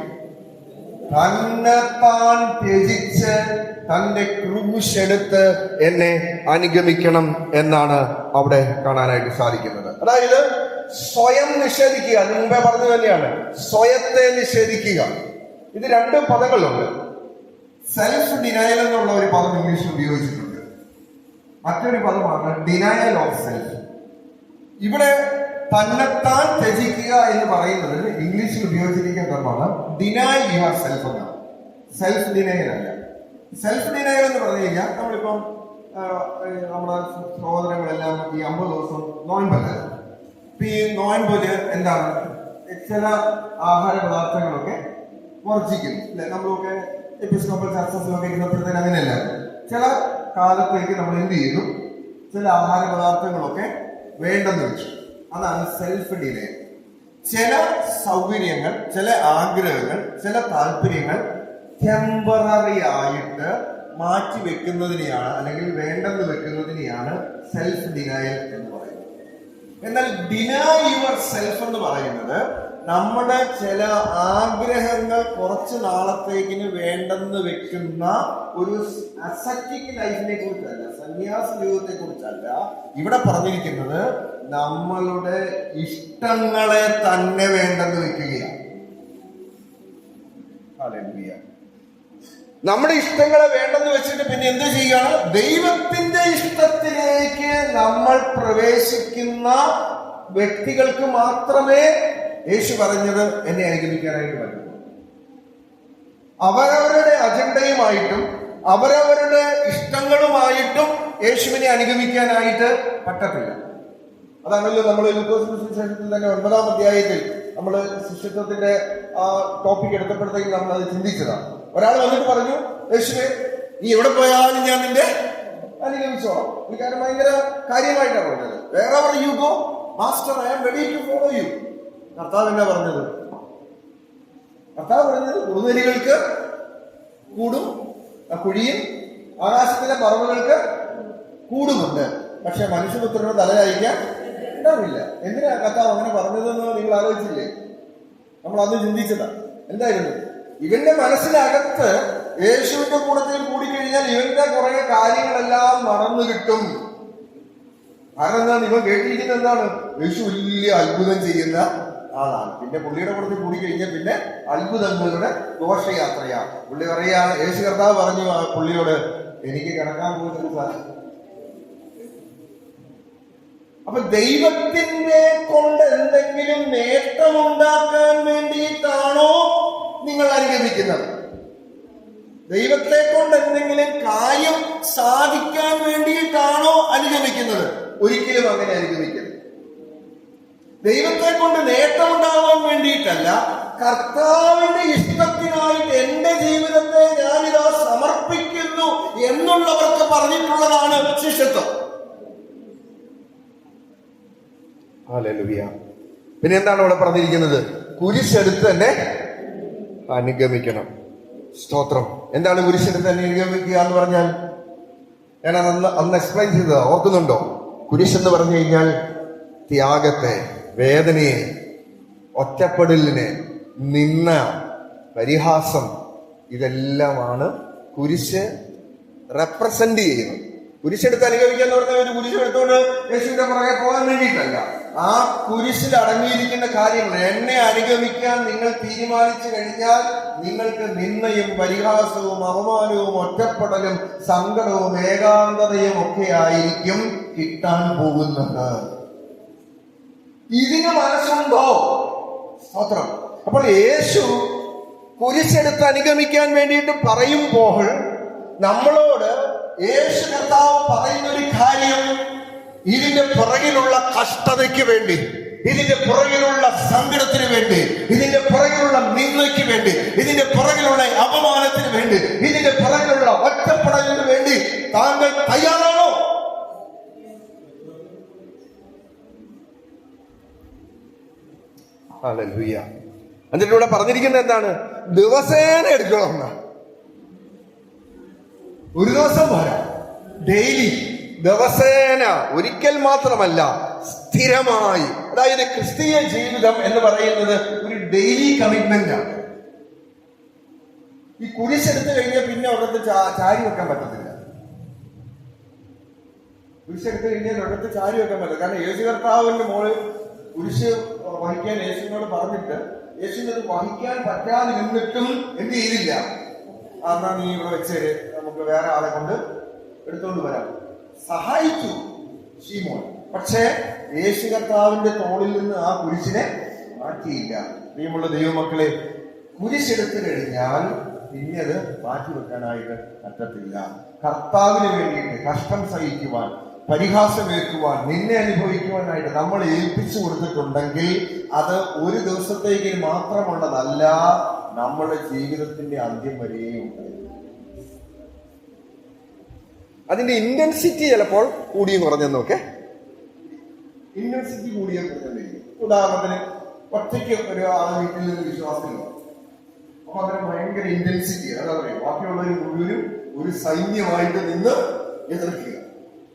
തന്നെത്താൻ ത്യജിച്ച് തന്റെ ക്രൂശ് എടുത്ത് എന്നെ അനുഗമിക്കണം എന്നാണ് അവിടെ കാണാനായിട്ട് സാധിക്കുന്നത്. അതായത് സ്വയം നിഷേധിക്കുക. അത് മുമ്പേ പറഞ്ഞു തന്നെയാണ്, സ്വയത്തെ നിഷേധിക്കുക. ഇത് 2 പദങ്ങളുണ്ട്. സെൽഫ് ഡിനയൽ എന്നുള്ള ഒരു പദം ഇംഗ്ലീഷിൽ ഉപയോഗിച്ചിട്ടുണ്ട്. മറ്റൊരു പദമാണ് ഡിനയൽ ഓഫ് സെൽഫ്. ഇവിടെ തന്നെത്താൻ ത്യജിക്കുക എന്ന് പറയുന്നത് ഇംഗ്ലീഷിൽ ഉപയോഗിച്ചിരിക്കുന്ന പദമാണ് ഡിനൈ യുവർ സെൽഫ് എന്നാണ്. സെൽഫ് ഡിനയൽ അല്ല. സെൽഫ് ഡിനയൽ എന്ന് പറഞ്ഞു കഴിഞ്ഞാൽ നമ്മളിപ്പം നമ്മുടെ സഹോദരങ്ങളെല്ലാം ഈ 50 ദിവസം നോയമ്പല്ല. ഇപ്പൊ ഈ നോയമ്പില് എന്താണ്, ചില ആഹാര പദാർത്ഥങ്ങളൊക്കെ വർജിക്കുന്നു അല്ലെ? നമ്മളൊക്കെ എപ്പിസ്കോപ്പൽ ചർച്ചസിലൊക്കെ ഇരുന്നപ്പോഴത്തേന് അങ്ങനെയല്ല. ചില കാലത്തേക്ക് നമ്മൾ എന്ത് ചെയ്യുന്നു, ചില ആഹാര പദാർത്ഥങ്ങളൊക്കെ വേണ്ടെന്ന് വെച്ചു. അതാണ് സെൽഫ് ഡിലേ. ചില സൗകര്യങ്ങൾ, ചില ആഗ്രഹങ്ങൾ, ചില താല്പര്യങ്ങൾ ടെമ്പററി ആയിട്ട് മാറ്റി വെക്കുന്നതിനെയാണ്, അല്ലെങ്കിൽ വേണ്ടെന്ന് വെക്കുന്നതിനെയാണ് സെൽഫ് ഡിനയൽ എന്ന് പറയുന്നത്. എന്നാൽ ഡിനൈ യുവർ സെൽഫ് എന്ന് പറയുന്നത് നമ്മുടെ ചില ആഗ്രഹങ്ങൾ കുറച്ച് നാളത്തേക്കിന് വേണ്ടെന്ന് വെക്കുന്ന ഒരു അസറ്റിക് ലൈഫിനെ കുറിച്ചല്ല, സന്യാസ ജീവിതത്തെ കുറിച്ചല്ല ഇവിടെ പറഞ്ഞിരിക്കുന്നത്. നമ്മളുടെ ഇഷ്ടങ്ങളെ തന്നെ വേണ്ടെന്ന് വെക്കുകയാണ്. നമ്മുടെ ഇഷ്ടങ്ങളെ വേണ്ടെന്ന് വെച്ചിട്ട് പിന്നെ എന്ത് ചെയ്യണം? ദൈവത്തിന്റെ ഇഷ്ടത്തിലേക്ക് നമ്മൾ പ്രവേശിക്കുന്ന വ്യക്തികൾക്ക് മാത്രമേ യേശു പറഞ്ഞത് എന്നെ അനുഗമിക്കാനായിട്ട് പറ്റും. അവരവരുടെ അജണ്ടയുമായിട്ടും അവരവരുടെ ഇഷ്ടങ്ങളുമായിട്ടും യേശുവിനെ അനുഗമിക്കാനായിട്ട് പറ്റത്തില്ല. അതാണല്ലോ നമ്മൾ ലൂക്കോസ് സുവിശേഷത്തിൽ തന്നെ 9-ാം അധ്യായത്തിൽ നമ്മൾ ശിഷ്യത്വത്തിന്റെ ആ ടോപ്പിക് എടുത്തപ്പോഴത്തേക്ക് നമ്മൾ അത് ചിന്തിച്ചതാണ്. ഒരാൾ വന്നിട്ട് പറഞ്ഞു, യേശുവേ നീ എവിടെ പോയാലും ഞാൻ നിന്റെ അനുഗമിച്ചോളാം. ഈ കാര്യം ഭയങ്കര കാര്യമായിട്ടാണ് പറഞ്ഞത്. wherever you go, master, I am ready to follow you. കർത്താവ് എന്നാ പറഞ്ഞത്? കർത്താവ് പറഞ്ഞത് കുറുനരികൾക്ക് കൂടും, കുഴിയും ആകാശത്തിലെ പറവുകൾക്ക് കൂടുമുണ്ട്, പക്ഷെ മനുഷ്യപുത്രനോട് തലചായ്ക്കാൻ ഉണ്ടാവില്ല. എന്തിനാ കർത്താവ് അങ്ങനെ പറഞ്ഞതെന്ന് നിങ്ങൾ ആലോചിച്ചില്ലേ? നമ്മൾ അന്ന് ചിന്തിച്ചതാ. എന്തായിരുന്നു? ഇവന്റെ മനസ്സിനകത്ത് യേശുവിന്റെ കൂടത്തിൽ കൂടിക്കഴിഞ്ഞാൽ ഇവന്റെ കുറെ കാര്യങ്ങളെല്ലാം മറന്നു കിട്ടും. കാരണം എന്താണ്? ഇവൻ കേട്ടിരിക്കുന്നത് എന്താണ്? യേശു വലിയ അത്ഭുതം ചെയ്യുന്ന ആളാണ്. പിന്നെ പുള്ളിയുടെ കൂടത്തിൽ കൂടിക്കഴിഞ്ഞാൽ പിന്നെ അത്ഭുതങ്ങളുടെ ഘോഷയാത്രയാ. പുള്ളി പറയാണ്, യേശു കർത്താവ് പറഞ്ഞു പുള്ളിയോട്, എനിക്ക് കിടക്കാൻ പോകുന്ന സാധനം. അപ്പൊ ദൈവത്തിന്റെ കൊണ്ട് എന്തെങ്കിലും നേട്ടമുണ്ടാക്കാൻ വേണ്ടിയിട്ടാണോ നിങ്ങൾ അനുഗമിക്കുന്നത്? ദൈവത്തെ കൊണ്ട് എന്തെങ്കിലും കാര്യം സാധിക്കാൻ വേണ്ടിയിട്ടാണോ അനുഗമിക്കുന്നത്? ഒരിക്കലും അങ്ങനെ അനുഗമിക്കരുത്. ദൈവത്തെ കൊണ്ട് നേട്ടമുണ്ടാകാൻ വേണ്ടിയിട്ടല്ല, കർത്താവിന്റെ ഇഷ്ടത്തിനായിട്ട് എന്റെ ജീവിതത്തെ ഞാനിതാ സമർപ്പിക്കുന്നു എന്നുള്ളവർക്ക് പറഞ്ഞിട്ടുള്ളതാണ് ശിഷ്യത്വം. ഹല്ലേലൂയ. പിന്നെ എന്താണ് ഇവിടെ പറഞ്ഞിരിക്കുന്നത്? കുരിശെടുത്ത് തന്നെ അനുഗമിക്കണം. സ്തോത്രം. എന്താണ് കുരിശെടുത്ത് തന്നെ അനുഗമിക്കുക എന്ന് പറഞ്ഞാൽ? ഞാൻ അന്ന് എക്സ്പ്ലെയിൻ ചെയ്തത് ഓർക്കുന്നുണ്ടോ? കുരിശെന്ന് പറഞ്ഞു കഴിഞ്ഞാൽ ത്യാഗത്തെ, വേദനയെ, ഒറ്റപ്പെടലിനെ, നിന്ന, പരിഹാസം, ഇതെല്ലാമാണ് കുരിശ് റെപ്രസെന്റ് ചെയ്യുന്നത്. കുരിശെടുത്ത് അനുഗമിക്കുക എന്ന് പറഞ്ഞാൽ ഒരു കുരിശ് എടുത്തുകൊണ്ട് യേശുവിന്റെ പുറകെ പോകാൻ വേണ്ടിയിട്ടല്ല. ആ കുരിശിൽ അടങ്ങിയിരിക്കുന്ന കാര്യങ്ങൾ, എന്നെ അനുഗമിക്കാൻ നിങ്ങൾ തീരുമാനിച്ചു കഴിഞ്ഞാൽ നിങ്ങൾക്ക് നിന്ദയും പരിഹാസവും അപമാനവും ഒറ്റപ്പെടലും സങ്കടവും ഏകാന്തതയും ഒക്കെ ആയിരിക്കും കിട്ടാൻ പോകുന്നത്. ഇതിന് മനസ്സുണ്ടോ? സ്തോത്രം. അപ്പോൾ യേശു കുരിശെടുത്ത് അനുഗമിക്കാൻ വേണ്ടിയിട്ട് പറയുമ്പോൾ നമ്മളോട് യേശു കർത്താവ് പറയുന്നൊരു കാര്യം, ഇതിന്റെ പുറകിലുള്ള കഷ്ടതയ്ക്ക് വേണ്ടി, ഇതിന്റെ പുറകിലുള്ള സങ്കടത്തിന് വേണ്ടി, ഇതിന്റെ പുറകിലുള്ള നിന്ദയ്ക്ക് വേണ്ടി, ഇതിന്റെ പുറകിലുള്ള അപമാനത്തിന് വേണ്ടി, ഇതിന്റെ പുറകിലുള്ള ഒറ്റപ്പെടലിന് വേണ്ടി താങ്കൾ തയ്യാറാണോ? ഹല്ലേലൂയ. എന്നിട്ട് ഇവിടെ പറഞ്ഞിരിക്കുന്നത് എന്താണ്? ദിവസേന എടുക്കണം. ഒരു ദിവസം പോരാ, ഡെയിലി, ദിവസേന, ഒരിക്കൽ മാത്രമല്ല, സ്ഥിരമായി. അതായത് ക്രിസ്തീയ ജീവിതം എന്ന് പറയുന്നത് ഒരു ഡെയിലി കമ്മിറ്റ്മെന്റ് ആണ്. ഈ കുരിശെടുത്ത് കഴിഞ്ഞാൽ പിന്നെ ഒരിടത്ത് ചാരി വെക്കാൻ പറ്റത്തില്ല. കുരിശെടുത്ത് കഴിഞ്ഞാൽ ഒരിടത്ത് ചാരി വെക്കാൻ പറ്റില്ല. കാരണം യേശു കർത്താവിന്റെ മോള് കുരിശ് വഹിക്കാൻ യേശുവിനോട് പറഞ്ഞിട്ട് യേശുവിനത് വഹിക്കാൻ പറ്റാതെ നിന്നിട്ടും എന്ത് ചെയ്തില്ല? എന്നാ നീ ഇവിടെ വെച്ചേര്, നമുക്ക് വേറെ ആളെ കൊണ്ട് എടുത്തോണ്ട് വരാം. സഹായിച്ചു ശീമോൻ. പക്ഷേ യേശു കർത്താവിന്റെ തോളിൽ നിന്ന് ആ കുരിശിനെ മാറ്റിയില്ല. പ്രിയമുള്ള ദൈവമക്കളെ, കുരിശെടുത്തു കഴിഞ്ഞാൽ പിന്നെ അത് മാറ്റി വെക്കാനായിട്ട് പറ്റത്തില്ല. കർത്താവിന് വേണ്ടിയിട്ട് കഷ്ടം സഹിക്കുവാൻ, പരിഹാസമേൽക്കുവാൻ, നിന്നെ അനുഭവിക്കുവാനായിട്ട് നമ്മൾ ഏൽപ്പിച്ചു കൊടുത്തിട്ടുണ്ടെങ്കിൽ അത് ഒരു ദിവസത്തേക്ക് മാത്രമുള്ളതല്ല, നമ്മുടെ ജീവിതത്തിന്റെ അന്ത്യം വരെയും ഉണ്ടായിരുന്നു. അതിന്റെ ഇന്റൻസിറ്റി ചിലപ്പോൾ കൂടിയും കുറഞ്ഞെന്നൊക്കെ, ഇന്റൻസിറ്റി കൂടിയും കുറഞ്ഞെന്നിരിക്കും. ഉദാഹരണത്തിന് ഒറ്റയ്ക്ക് ഒരു ആള് വീട്ടിൽ നിന്ന് വിശ്വാസമില്ല, അപ്പൊ അതിന് ഭയങ്കര ഇന്റൻസിറ്റി, അതാ പറയുക ബാക്കിയുള്ളവർ മുഴുവനും ഒരു സൈന്യമായിട്ട് നിന്ന് എതിർക്കുക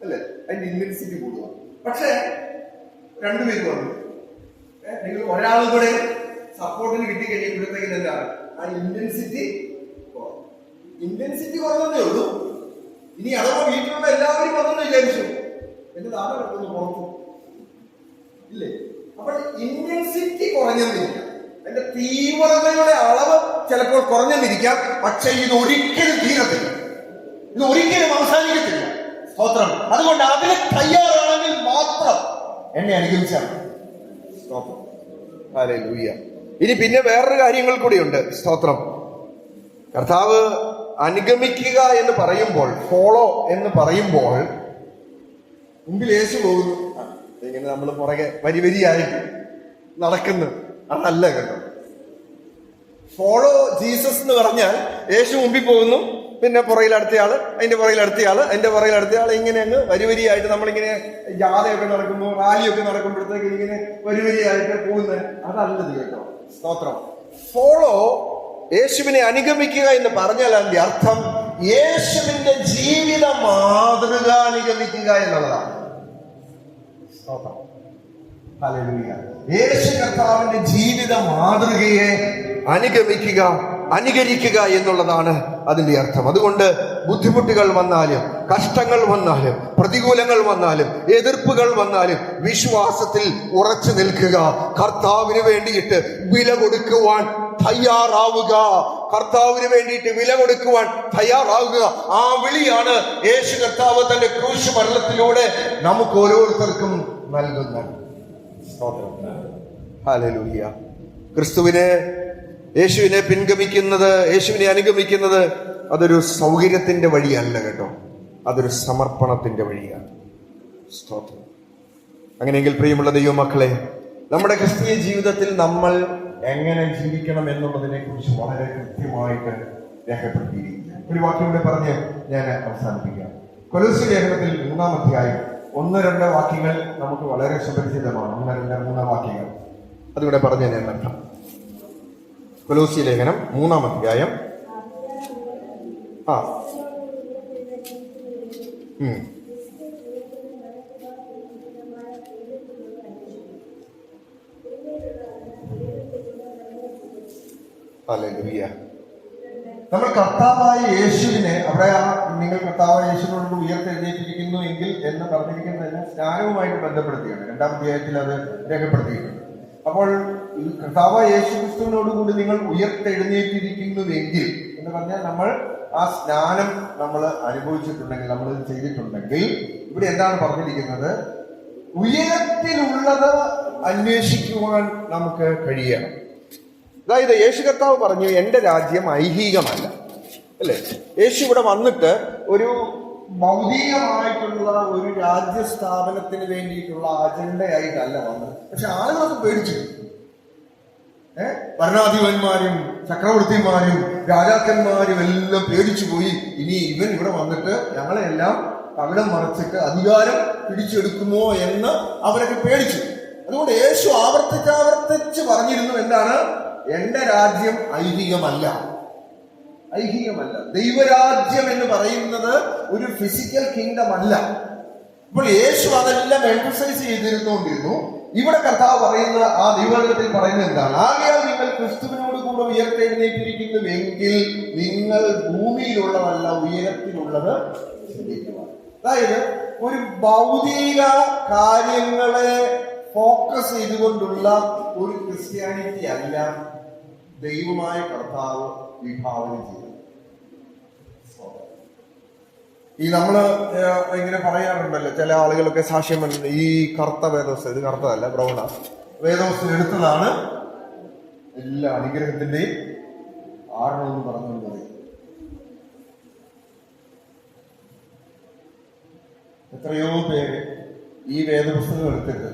അല്ലെ, അതിന്റെ ഇന്റൻസിറ്റി കൂടുക. പക്ഷെ രണ്ടുപേരും വന്നു, നിങ്ങൾ ഒരാളും കൂടെ സപ്പോർട്ടിന് കിട്ടിക്കഴിയുമ്പോഴത്തേക്കും എന്താണ് ആ ഇന്റൻസിറ്റി കുറഞ്ഞതേ ഉള്ളൂ. ഇനി അഥവാ വീട്ടിലുള്ള എല്ലാവരും വന്നെന്ന് വിചാരിച്ചു, എന്റെ താഴെ കിടക്കുന്നു പുറത്തു ഇല്ലേ. അപ്പോൾ ഇന്റൻസിറ്റി കുറഞ്ഞെന്നിരിക്കാം, അതിന്റെ തീവ്രതയുടെ അളവ് ചിലപ്പോൾ കുറഞ്ഞെന്നിരിക്കാം. പക്ഷെ ഇത് ഒരിക്കലും തീരത്തില്ല, ഇത് ഒരിക്കലും അവസാനിക്കത്തില്ല. സ്തോത്രം. അതുകൊണ്ട് അതിന് തയ്യാറാണെങ്കിൽ മാത്രം എന്നെ അനുഗമിച്ചാൽ സ്തോത്രം. ഹല്ലേലൂയ. ഇനി പിന്നെ വേറൊരു കാര്യങ്ങൾ കൂടിയുണ്ട്. സ്തോത്രം. കർത്താവ് അനുഗമിക്കുക എന്ന് പറയുമ്പോൾ, ഫോളോ എന്ന് പറയുമ്പോൾ മുമ്പിൽ യേശു പോകുന്നു, ഇങ്ങനെ നമ്മൾ പുറകെ വരിയായിട്ട് നടക്കുന്നു, അതല്ല കേട്ടോ. ഫോളോ ജീസസ് എന്ന് പറഞ്ഞാൽ യേശു മുമ്പിൽ പോകുന്നു, പിന്നെ പുറകിൽ അടുത്തയാള്, അതിന്റെ പുറകിൽ അടുത്തയാള്, അതിന്റെ പുറകിൽ അടുത്തയാള്, ഇങ്ങനെ അങ്ങ് വരിയായിട്ട് നമ്മളിങ്ങനെ ജാഥയൊക്കെ നടക്കുമ്പോൾ റാലിയൊക്കെ നടക്കുമ്പോഴത്തേക്ക് ഇങ്ങനെ വരിയായിട്ട് പോകുന്നത്, അതല്ലത് കേട്ടോ. സ്തോത്രം. ഫോളോ, യേശുവിനെ അനുഗമിക്കുക എന്ന് പറഞ്ഞാൽ അതിന്റെ അർത്ഥം യേശുവിന്റെ ജീവിത മാതൃക അനുഗമിക്കുക എന്നുള്ളതാണ്. ഹല്ലേലൂയ. യേശു കർത്താവിന്റെ ജീവിത മാതൃകയെ അനുഗമിക്കുക, അനുകരിക്കുക എന്നുള്ളതാണ് അതിന്റെ അർത്ഥം. അതുകൊണ്ട് ബുദ്ധിമുട്ടുകൾ വന്നാലും, കഷ്ടങ്ങൾ വന്നാലും, പ്രതികൂലങ്ങൾ വന്നാലും, എതിർപ്പുകൾ വന്നാലും വിശ്വാസത്തിൽ ഉറച്ചു നിൽക്കുക. കർത്താവിന് വേണ്ടിയിട്ട് വില കൊടുക്കുവാൻ തയ്യാറാവുക. കർത്താവിന് വേണ്ടിയിട്ട് വില കൊടുക്കുവാൻ തയ്യാറാവുക. ആ വിളിയാണ് യേശു കർത്താവ് തന്റെ ക്രൂശ് മരണത്തിലൂടെ നമുക്ക് ഓരോരുത്തർക്കും നൽകുന്നത്. ഹല്ലേലൂയ. യേശുവിനെ പിൻഗമിക്കുന്നത്, യേശുവിനെ അനുഗമിക്കുന്നത് അതൊരു സൗകര്യത്തിന്റെ വഴിയല്ല കേട്ടോ, അതൊരു സമർപ്പണത്തിന്റെ വഴിയാണ്. സ്തോത്രം. അങ്ങനെയെങ്കിൽ പ്രിയമുള്ള ദൈവമക്കളെ, നമ്മുടെ ക്രിസ്തീയ ജീവിതത്തിൽ നമ്മൾ എങ്ങനെ ജീവിക്കണം എന്നുള്ളതിനെ കുറിച്ച് വളരെ കൃത്യമായിട്ട് രേഖപ്പെടുത്തിയിരിക്കുക. ഒരു വാക്യം കൂടെ പറഞ്ഞ് ഞാൻ അവസാനിപ്പിക്കാം. കൊലോസ്യ ലേഖനത്തിൽ 3-ാം അധ്യായം 1-2 വാക്യങ്ങൾ നമുക്ക് വളരെ സുപരിചിതമാണ്. 1, 2, 3 വാക്യങ്ങൾ അതുകൂടെ പറഞ്ഞ് ഞാൻ നിർത്താം. കൊലോസ്യ ലേഖനം 3-ാം അധ്യായം ഹല്ലേലൂയ. നമ്മൾ കർത്താവായ യേശുവിനെ, അവിടെ നിങ്ങൾ കർത്താവായ യേശുവിനോട് ഉയർത്തെഴുന്നേറ്റിരിക്കുന്നു എങ്കിൽ എന്ന് പറഞ്ഞിരിക്കുന്നതിന് സ്നാനവുമായിട്ട് ബന്ധപ്പെടുത്തിയാണ്. 2-ാം അധ്യായത്തിൽ അത് രേഖപ്പെടുത്തിയിട്ടുണ്ട്. അപ്പോൾ ഈ കർത്താവായ യേശു ക്രിസ്തുവിനോടുകൂടി നിങ്ങൾ ഉയർത്തെഴുന്നേറ്റിരിക്കുന്നുവെങ്കിൽ എന്ന് പറഞ്ഞാൽ നമ്മൾ ആ സ്നാനം നമ്മൾ അനുഭവിച്ചിട്ടുണ്ടെങ്കിൽ, നമ്മൾ ചെയ്തിട്ടുണ്ടെങ്കിൽ, ഇവിടെ എന്താണ് പറഞ്ഞിരിക്കുന്നത്? ഉയരത്തിലുള്ളത് അന്വേഷിക്കുവാൻ നമുക്ക് കഴിയണം. അതായത് യേശു കർത്താവ് പറഞ്ഞു, എന്റെ രാജ്യം ഐഹികമല്ല അല്ലെ. യേശു ഇവിടെ വന്നിട്ട് ഒരു ഭൗതികമായിട്ടുള്ള ഒരു രാജ്യസ്ഥാപനത്തിന് വേണ്ടിയിട്ടുള്ള അജണ്ടയായിട്ടല്ല വന്നത്. പക്ഷെ ആളുകളൊക്കെ പേടിച്ചു. ഭരണാധിപന്മാരും ചക്രവർത്തിമാരും രാജാക്കന്മാരും എല്ലാം പേടിച്ചു പോയി. ഇനി ഇവൻ ഇവിടെ വന്നിട്ട് ഞങ്ങളെല്ലാം തകിടം മറിച്ചിട്ട് അധികാരം പിടിച്ചെടുക്കുമോ എന്ന് അവരൊക്കെ പേടിച്ചു. അതുകൊണ്ട് യേശു ആവർത്തിച്ച് പറഞ്ഞിരുന്നു, എന്താണ്? എന്റെ രാജ്യം ഐഹികമല്ല. ദൈവരാജ്യം എന്ന് പറയുന്നത് ഒരു ഫിസിക്കൽ കിങ്ഡം അല്ല. ഇപ്പോൾ യേശു അതെല്ലാം എംഫസൈസ് ചെയ്തിരുന്നുകൊണ്ടിരുന്നു. ഇവിടെ കർത്താവ് പറയുന്നത്, ആ ദൈവത്തിൽ പറയുന്നത് എന്താണ്? ആകയാൽ നിങ്ങൾ ക്രിസ്തുവിനോട് കൂടെ ഉയർത്തെഴുന്നേറ്റിരിക്കുന്നുവെങ്കിൽ നിങ്ങൾ ഭൂമിയിലുള്ളതല്ല ഉയരത്തിലുള്ളത് ചിന്തിക്കുക. അതായത് ഒരു ഭൗതിക കാര്യങ്ങളെ ഫോക്കസ് ചെയ്തുകൊണ്ടുള്ള ഒരു ക്രിസ്ത്യാനിറ്റി അല്ല ദൈവമായ കർത്താവ് വിഭാവനം ചെയ്തത്. ഈ നമ്മള് ഇങ്ങനെ പറയാറുണ്ടല്ലോ, ചില ആളുകളൊക്കെ സാക്ഷ്യം പറയുന്നത്, ഈ കറുത്ത വേദവസ്ഥ, ഇത് കറുത്തതല്ല, ബ്രൗണ വേദവസ്ഥ എടുത്തതാണ് എല്ലാ അനുഗ്രഹത്തിന്റെയും ആഴമെന്ന് പറഞ്ഞുകൊണ്ടത്. എത്രയോ പേര് ഈ വേദപുസ്തകം എടുത്തിട്ട്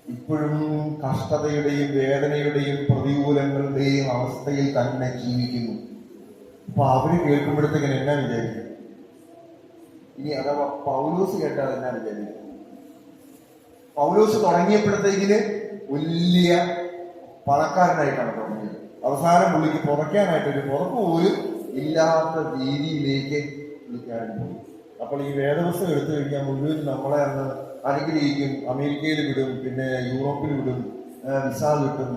ഇപ്പോഴും കഷ്ടതയുടെയും വേദനയുടെയും പ്രതികൂലങ്ങളുടെയും അവസ്ഥയിൽ തന്നെ ജീവിക്കുന്നു. അപ്പൊ അവര് കേൾക്കുമ്പോഴത്തേക്കിന് എന്നാ വിചാരിക്കും? ഇനി അഥവാ പൗലോസ് കേട്ടാൽ എന്നാ വിചാരിക്കും? പൗലോസ് തുടങ്ങിയപ്പോഴത്തേക്കിന് വലിയ പണക്കാരനായിട്ടാണ് തുടങ്ങിയത്. അവസാനം പുള്ളിക്ക് പുറയ്ക്കാനായിട്ടൊരു പുറപ്പ് പോലും ഇല്ലാത്ത രീതിയിലേക്ക് പുള്ളിക്കാരൻ പോയി. അപ്പോൾ ഈ വേദപുസ്തകം എടുത്തു കഴിഞ്ഞാൽ മുഴുവൻ നമ്മളെ അന്ന് അനുഗ്രഹിക്കും. അമേരിക്കയിൽ വിടും, പിന്നെ യൂറോപ്പിൽ വിടും, വിസ കിട്ടും.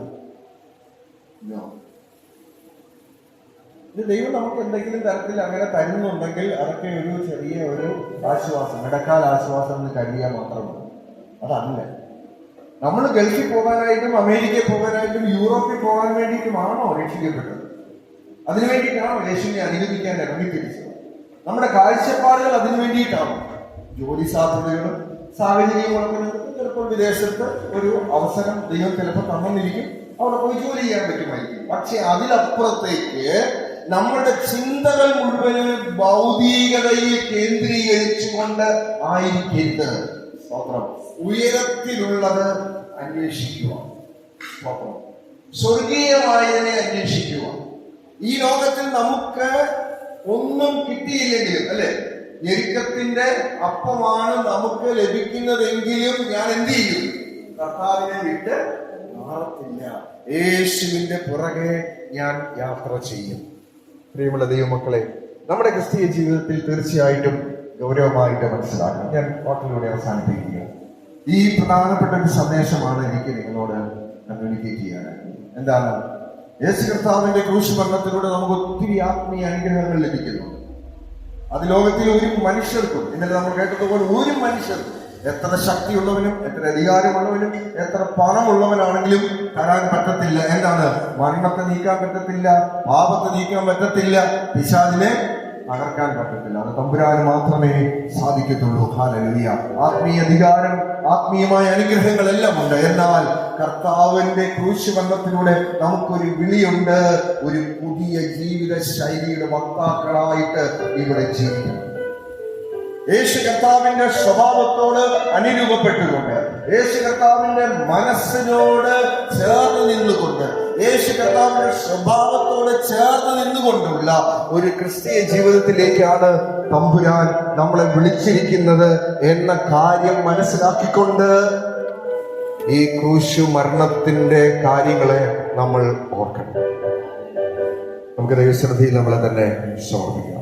ഇത് ദൈവം നമുക്ക് എന്തെങ്കിലും തരത്തിൽ അങ്ങനെ തരുന്നുണ്ടെങ്കിൽ അതൊക്കെ ഒരു ചെറിയ ഒരു ആശ്വാസം, ഇടക്കാല ആശ്വാസം എന്ന് കരുതിയാൽ മാത്രമല്ല. അതല്ല, നമ്മൾ ഗൾഫിൽ പോകാനായിട്ടും അമേരിക്കയിൽ പോകാനായിട്ടും യൂറോപ്പിൽ പോകാൻ വേണ്ടിയിട്ടുമാണോ രക്ഷിക്കപ്പെട്ടത്? അതിനു വേണ്ടിയിട്ടാണോ യേശുവിനെ അനുഗമിക്കാൻ ഇറങ്ങിത്തിരിച്ചത്? നമ്മുടെ കാഴ്ചപ്പാടുകൾ അതിനു വേണ്ടിയിട്ടാണോ? ജോലി സാധ്യതകളും സാഹചര്യങ്ങളൊക്കെ ചിലപ്പോൾ വിദേശത്ത് ഒരു അവസരം ദൈവം ചിലപ്പോൾ തന്നിരിക്കും, അവിടെ പോയി ജോലി ചെയ്യാൻ പറ്റുമായിരിക്കും. പക്ഷെ അതിലപ്പുറത്തേക്ക് നമ്മുടെ ചിന്തകൾ മുഴുവൻ ഭൗതികതയെ കേന്ദ്രീകരിച്ചുകൊണ്ട് ആയിരിക്കരുത്. സ്തോത്രം. ഉയരത്തിലുള്ളത് അന്വേഷിക്കുക. സ്തോത്രം. സ്വർഗീയമായതിനെ അന്വേഷിക്കുക. ഈ ലോകത്തിൽ നമുക്ക് ഒന്നും കിട്ടിയില്ലെങ്കിലും, അല്ലെ, ഞെരുക്കത്തിന്റെ അപ്പമാണ് നമുക്ക് ലഭിക്കുന്നതെങ്കിലും ഞാൻ എന്ത് ചെയ്യും? കർത്താവിനെ വിട്ട് മാറത്തില്ല. യേശുവിന്റെ പുറകെ ഞാൻ യാത്ര ചെയ്യും. പ്രിയമുള്ള ദൈവമക്കളെ, നമ്മുടെ ക്രിസ്തീയ ജീവിതത്തിൽ തീർച്ചയായിട്ടും ഗൗരവമായിട്ട് മനസ്സിലാക്കണം. ഞാൻ വാക്കിലൂടെ അവസാനിപ്പിക്കുക. ഈ പ്രധാനപ്പെട്ട ഒരു സന്ദേശമാണ് എനിക്ക് നിങ്ങളോട് കമ്മ്യൂണിക്കേറ്റ് ചെയ്യാനായിട്ട്. എന്താണ്? യേശു കർത്താവിന്റെ ക്രൂശ് മരണത്തിലൂടെ നമുക്ക് ഒത്തിരി ആത്മീയ അനുഗ്രഹങ്ങൾ ലഭിക്കുന്നു. അത് ലോകത്തിൽ ഒരു മനുഷ്യർക്കും, ഇന്നലെ നമ്മൾ കേട്ടതുപോലെ ഒരു മനുഷ്യർക്കും, എത്ര ശക്തിയുള്ളവനും എത്ര അധികാരമുള്ളവനും എത്ര പണമുള്ളവനാണെങ്കിലും തരാൻ പറ്റത്തില്ല. എന്താണ്? മരണത്തെ നീക്കാൻ പറ്റത്തില്ല, പാപത്തെ നീക്കാൻ പറ്റത്തില്ല, പിശാചിനെ തകർക്കാൻ പറ്റത്തില്ല. അത് തമ്പുരാന് മാത്രമേ സാധിക്കത്തുള്ളൂ. ഹല്ലേലൂയ. ആത്മീയ അധികാരം, ആത്മീയമായ അനുഗ്രഹങ്ങളെല്ലാം ഉണ്ട്. എന്നാൽ കർത്താവിന്റെ ക്രൂശ് മരണത്തിലൂടെ നമുക്കൊരു വിളിയുണ്ട്. ഒരു പുതിയ ജീവിത ശൈലിയുടെ വക്താക്കളായിട്ട് ഇവിടെ ജീവിക്കണം. യേശു കർത്താവിന്റെ സ്വഭാവത്തോട് അനുരൂപപ്പെട്ടുകൊണ്ട്, യേശു കർത്താവിന്റെ മനസ്സിനോട് ചേർന്ന് നിന്നുകൊണ്ട്, യേശു കർത്താവിന്റെ സ്വഭാവത്തോട് ചേർന്ന് നിന്നുകൊണ്ടുള്ള ഒരു ക്രിസ്തീയ ജീവിതത്തിലേക്കാണ് തമ്പുരാൻ നമ്മളെ വിളിച്ചിരിക്കുന്നത് എന്ന കാര്യം മനസ്സിലാക്കിക്കൊണ്ട് ഈ ക്രൂശു മരണത്തിന്റെ കാര്യങ്ങളെ നമ്മൾ ഓർക്കണം. നമുക്ക് ദൈവസന്നിധിയിൽ നമ്മളെ തന്നെ സമർപ്പിക്കാം.